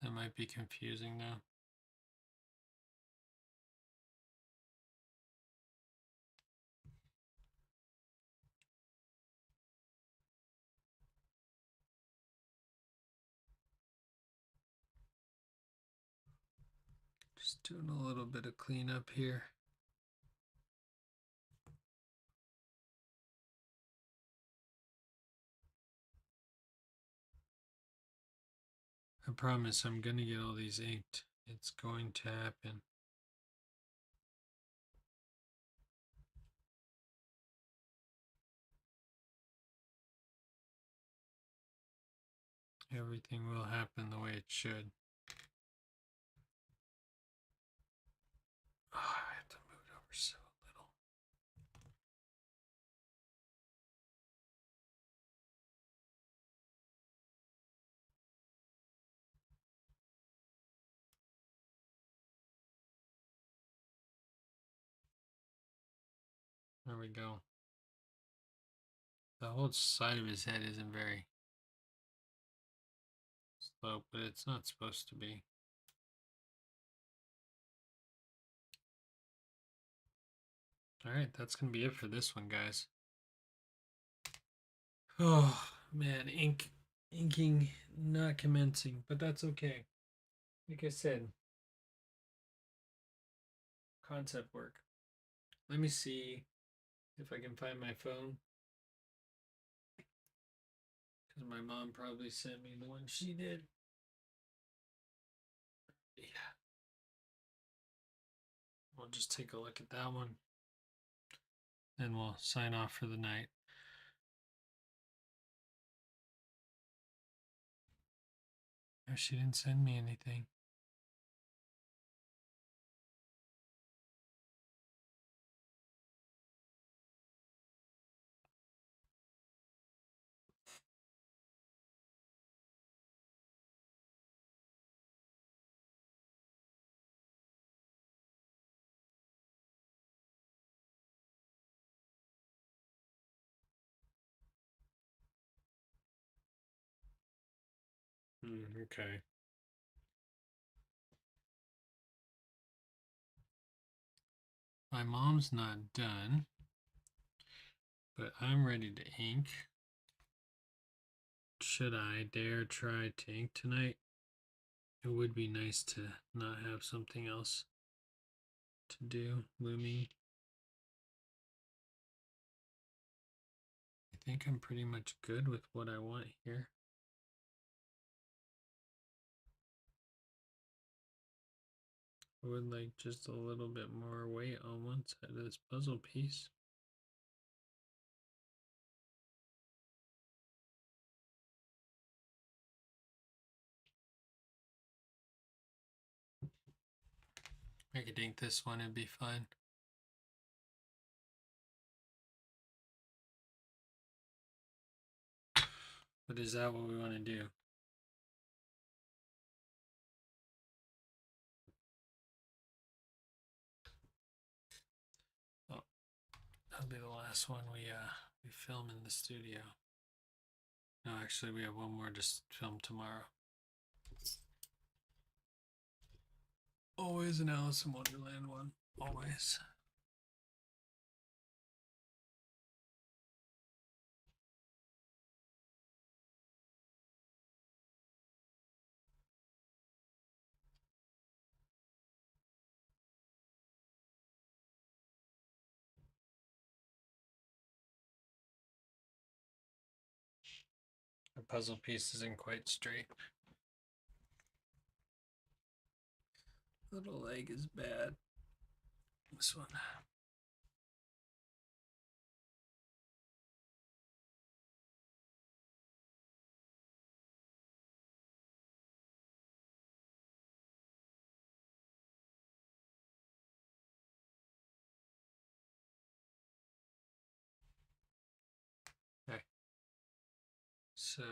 That might be confusing now. Just doing a little bit of cleanup here. I promise I'm going to get all these inked. It's going to happen. Everything will happen the way it should. Oh, I have to move it over so little. There we go. The whole side of his head isn't very slope, but it's not supposed to be. Alright, that's going to be it for this one, guys. Oh, man, inking not commencing, but that's okay. Like I said, concept work. Let me see if I can find my phone. Because my mom probably sent me the one she did. Yeah. We'll just take a look at that one. Then we'll sign off for the night. Oh, she didn't send me anything. Okay. My mom's not done, but I'm ready to ink. Should I dare try to ink tonight? It would be nice to not have something else to do looming. I think I'm pretty much good with what I want here. I would like just a little bit more weight on one side of this puzzle piece. I could ink this one, it'd be fine. But is that what we want to do? Oh, that'll be the last one we film in the studio. No, actually, we have one more to film tomorrow. Always an Alice in Wonderland one. Always. The puzzle piece isn't quite straight. Little leg is bad. This one. Okay. So,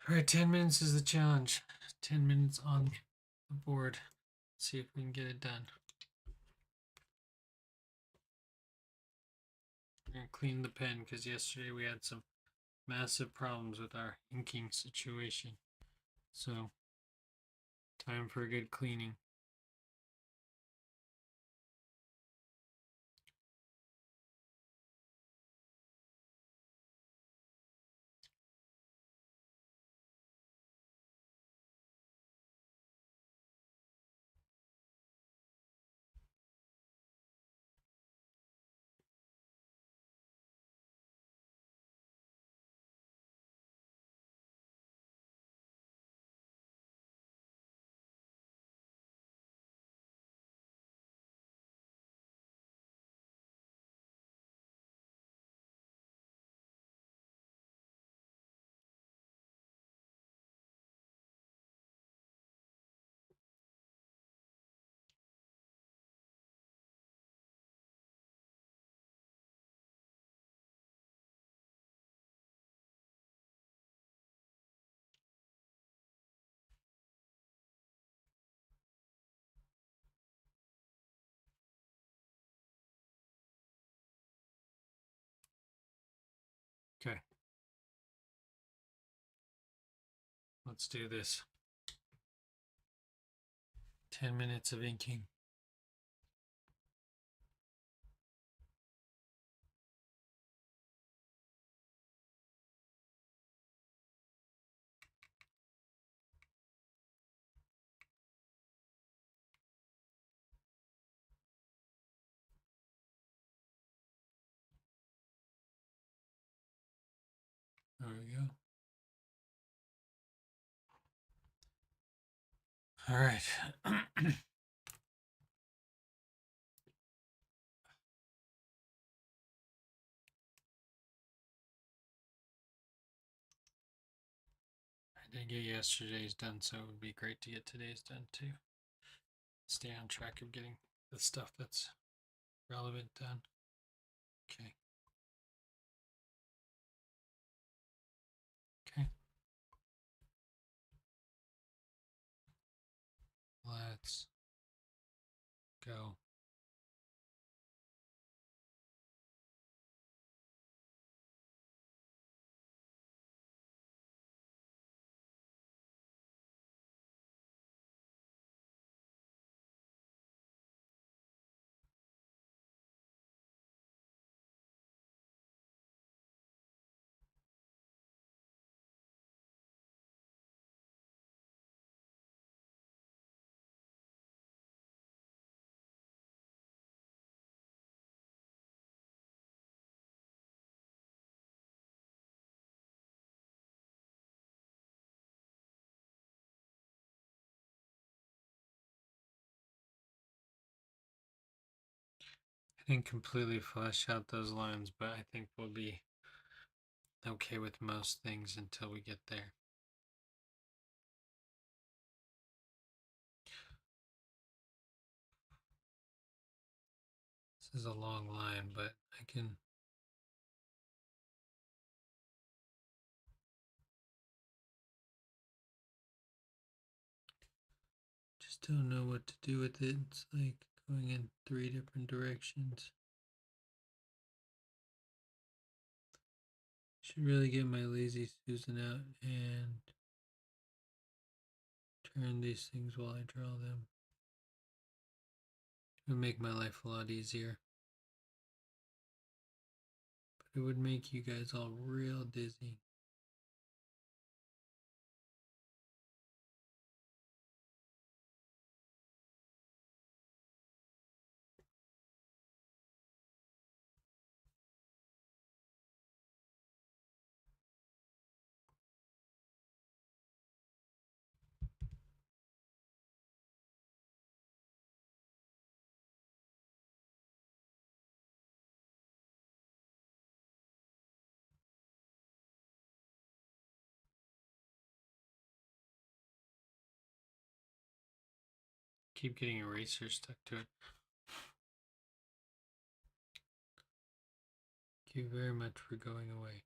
all right, 10 minutes is the challenge. 10 minutes on the board. Let's see if we can get it done. We're going to clean the pen because yesterday we had some massive problems with our inking situation. So, time for a good cleaning. Let's do this. 10 minutes of inking. There we go. All right. I did get yesterday's done, so it would be great to get today's done too. Stay on track of getting the stuff that's relevant done. Okay. Okay. Let's go. I didn't completely flesh out those lines, but I think we'll be okay with most things until we get there. This is a long line, but I can just don't know what to do with it. It's like going in 3 different directions. Should really get my lazy Susan out and turn these things while I draw them. It would make my life a lot easier. But it would make you guys all real dizzy. Keep getting erasers stuck to it. Thank you very much for going away.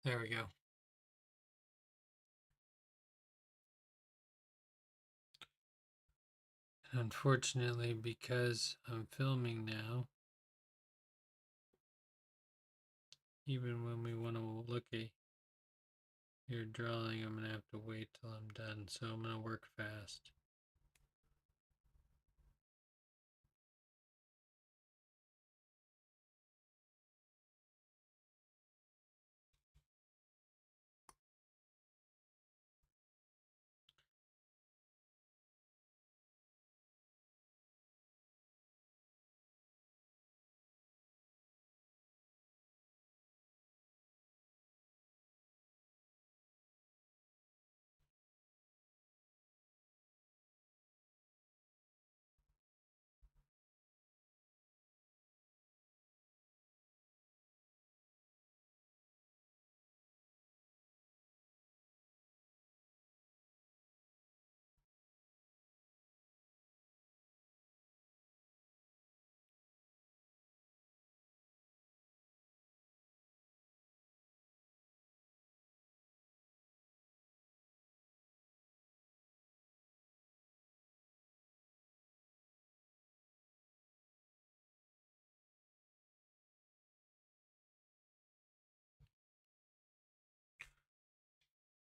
There we go. Unfortunately, because I'm filming now, even when we want to look at your drawing, I'm going to have to wait till I'm done. So I'm going to work fast.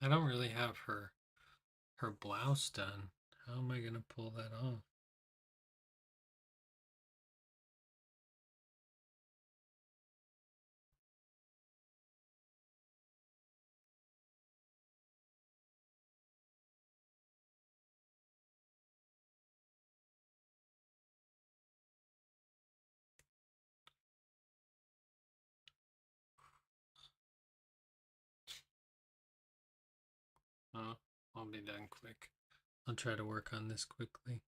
I don't really have her blouse done. How am I going to pull that off? Oh, I'll be done quick. I'll try to work on this quickly.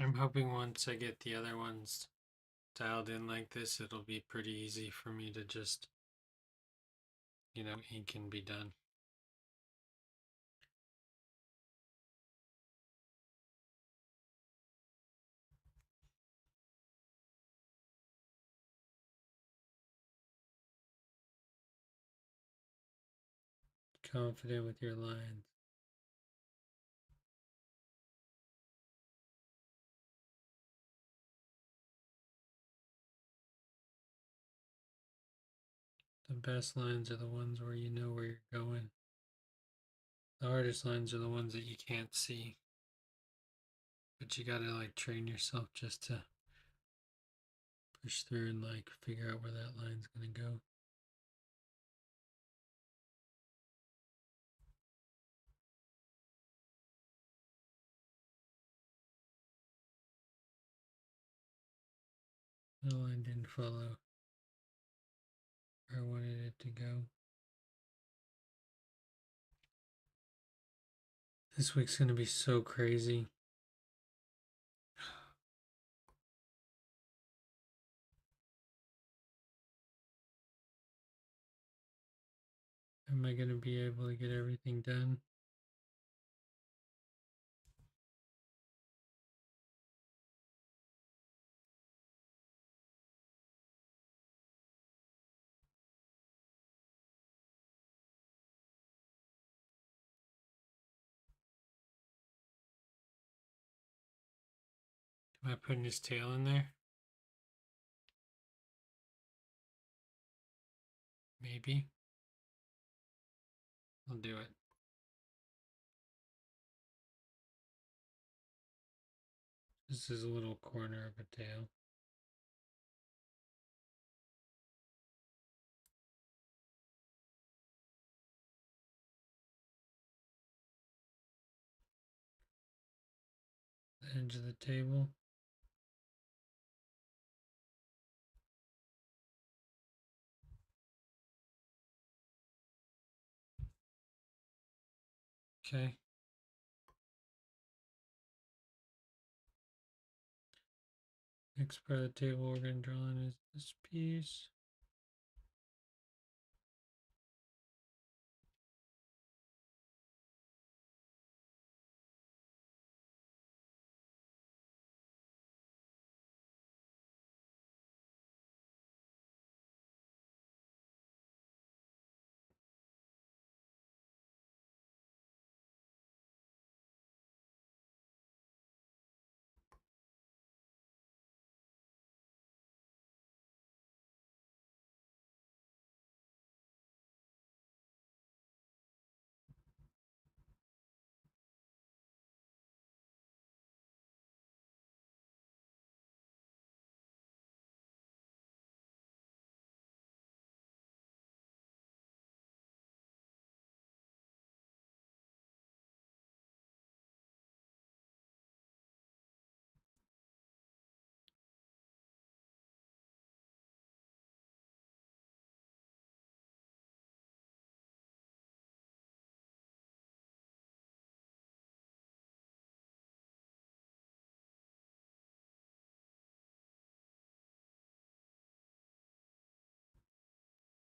I'm hoping once I get the other ones dialed in like this, it'll be pretty easy for me to just, ink and be done. confident with your lines. The best lines are the ones where you know where you're going. The hardest lines are the ones that you can't see. But you gotta like train yourself just to push through and like figure out where that line's gonna go. The line didn't follow where I wanted it to go. This week's gonna be so crazy. Am I gonna be able to get everything done? Am I putting his tail in there? Maybe. I'll do it. This is a little corner of a tail. The edge of the table. Okay. Next part of the table we're going to draw on is this piece.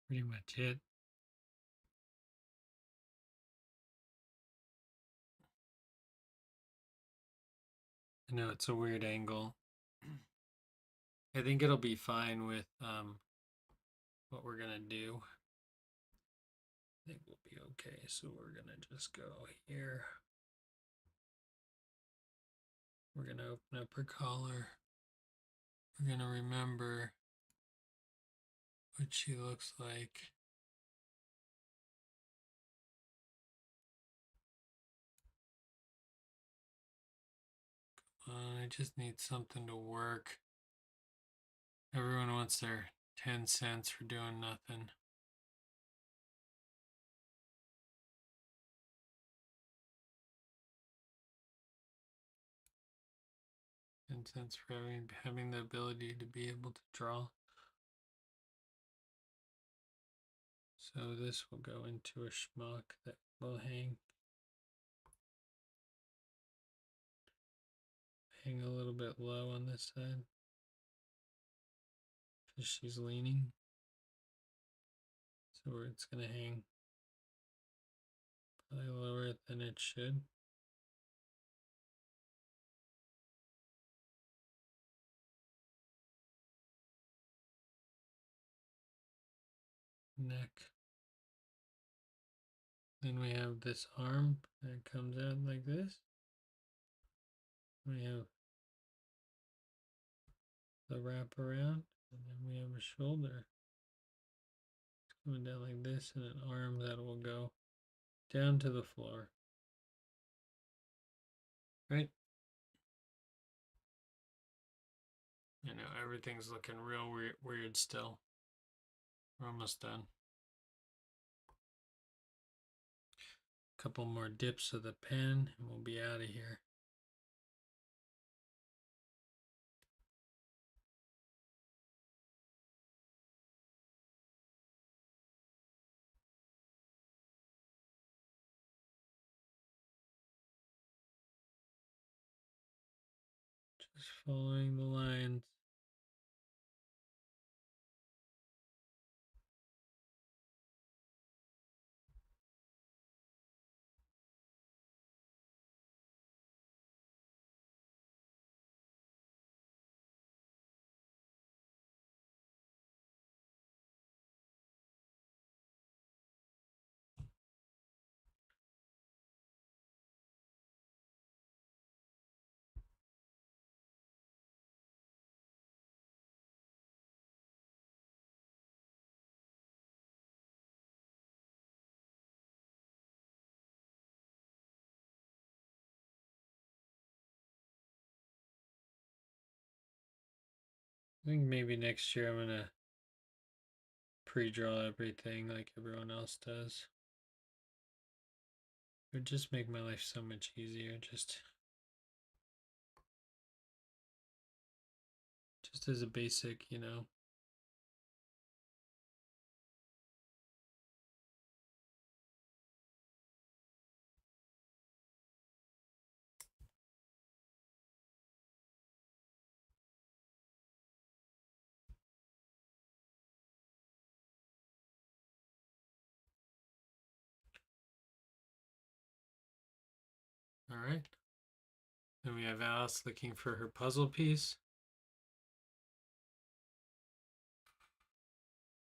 Pretty much it. I know it's a weird angle. I think it'll be fine with what we're gonna do. I think we'll be okay. So we're gonna just go here. We're gonna open up her collar. We're gonna remember what she looks like. I just need something to work. Everyone wants their 10 cents for doing nothing. 10 cents for having the ability to be able to draw. So this will go into a schmuck that will hang a little bit low on this side because she's leaning. So it's going to hang probably lower than it should. Neck. Then we have this arm that comes out like this. We have the wrap around, and then we have a shoulder. It's going down like this, and an arm that will go down to the floor. Right? You know, everything's looking real weird still. We're almost done. Couple more dips of the pen, and we'll be out of here. Just following the lines. I think maybe next year I'm gonna pre-draw everything like everyone else does. It would just make my life so much easier. Just as a basic, you know. All right. Then we have Alice looking for her puzzle piece.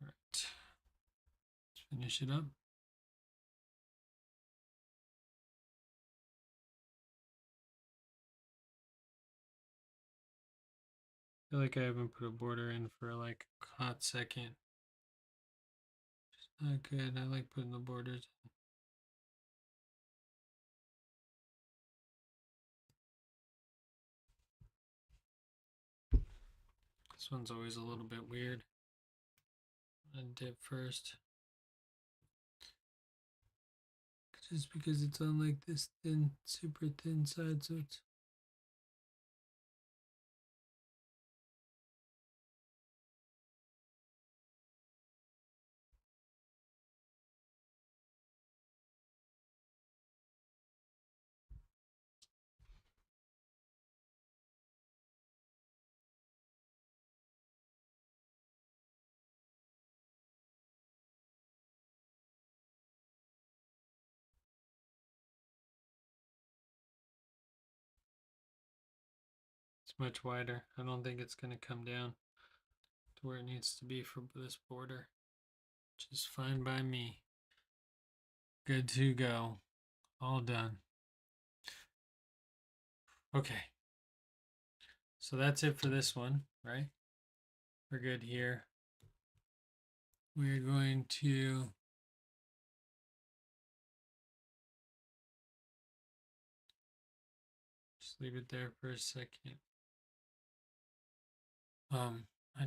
All right. Let's finish it up. I feel like I haven't put a border in for like a hot second. It's not good. I like putting the borders in. This one's always a little bit weird. I dip first. Just because it's on like this thin, super thin side, so it's much wider. I don't think it's going to come down to where it needs to be for this border. Which is fine by me. Good to go. All done. Okay. So that's it for this one, right? We're good here. We're going to just leave it there for a second.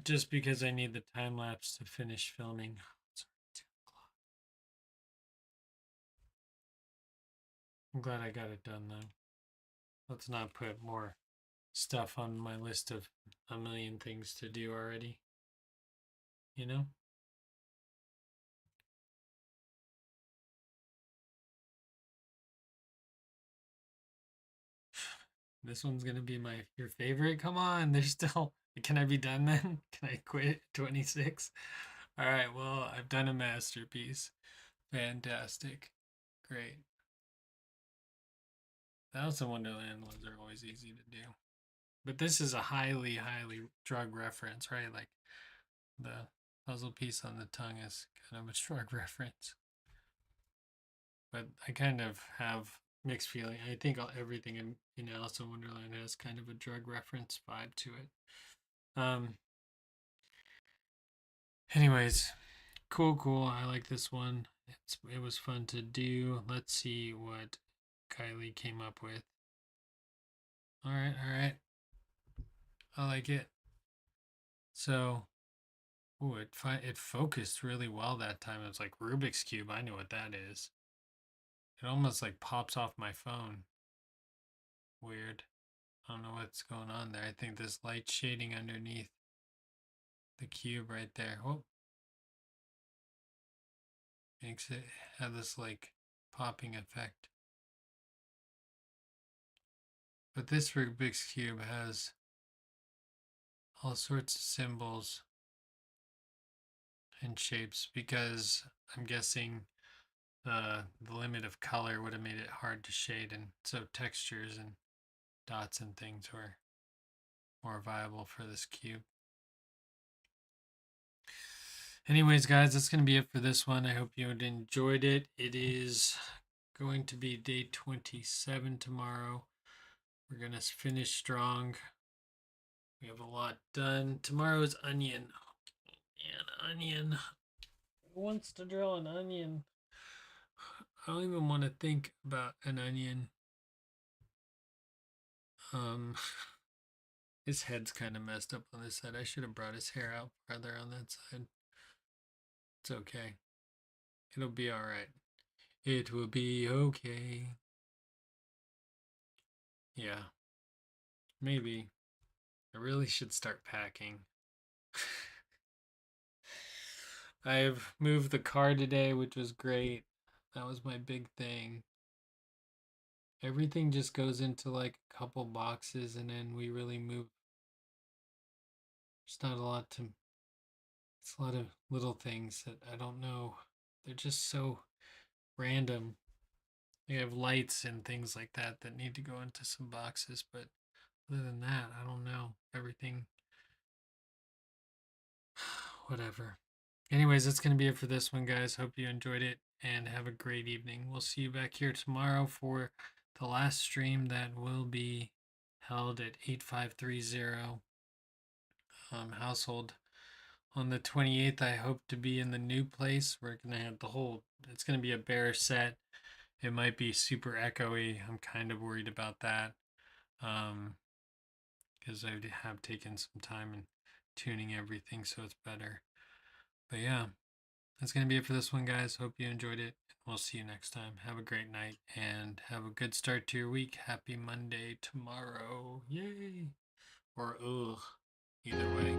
Just because I need the time lapse to finish filming. It's already 10 o'clock. I'm glad I got it done though. Let's not put more stuff on my list of a million things to do already. You know? This one's gonna be your favorite. Come on, there's still. Can I be done then? Can I quit 26? All right. Well, I've done a masterpiece. Fantastic. Great. The Alice in Wonderland ones are always easy to do, but this is a highly drug reference, right? Like the puzzle piece on the tongue is kind of a drug reference. but I kind of have mixed feeling. I think everything in Alice in Wonderland has kind of a drug reference vibe to it. Anyways, cool. I like this one. It was fun to do. Let's see what Kylie came up with. All right. I like it. So, ooh, it focused really well that time. It was like Rubik's Cube. I know what that is. It almost like pops off my phone. Weird. I don't know what's going on there. I think this light shading underneath the cube right there. Oh, makes it have this like popping effect. But this Rubik's Cube has all sorts of symbols and shapes because I'm guessing the limit of color would have made it hard to shade, and so textures and dots and things were more viable for this cube. Anyways, guys, that's going to be it for this one. I hope you enjoyed it. It is going to be day 27 tomorrow. We're going to finish strong. We have a lot done. Tomorrow is onion. Oh, man, onion. Who wants to draw an onion? I don't even want to think about an onion. His head's kind of messed up on this side. I should have brought his hair out farther on that side. It's okay. It'll be all right. It will be okay. Yeah. Maybe. I really should start packing. I've moved the car today, which was great. That was my big thing. Everything just goes into like a couple boxes and then we really move. There's not a lot to. It's a lot of little things that I don't know. They're just so random. They have lights and things like that that need to go into some boxes, but other than that, I don't know. Everything. Whatever. Anyways, that's going to be it for this one, guys. Hope you enjoyed it and have a great evening. We'll see you back here tomorrow for the last stream that will be held at 8530 household. On the 28th, I hope to be in the new place. We're going to have it's going to be a bare set. It might be super echoey. I'm kind of worried about that because I have taken some time in tuning everything so it's better. But yeah, that's going to be it for this one, guys. Hope you enjoyed it. We'll see you next time. Have a great night and have a good start to your week. Happy Monday tomorrow. Yay! Or ugh. Either way.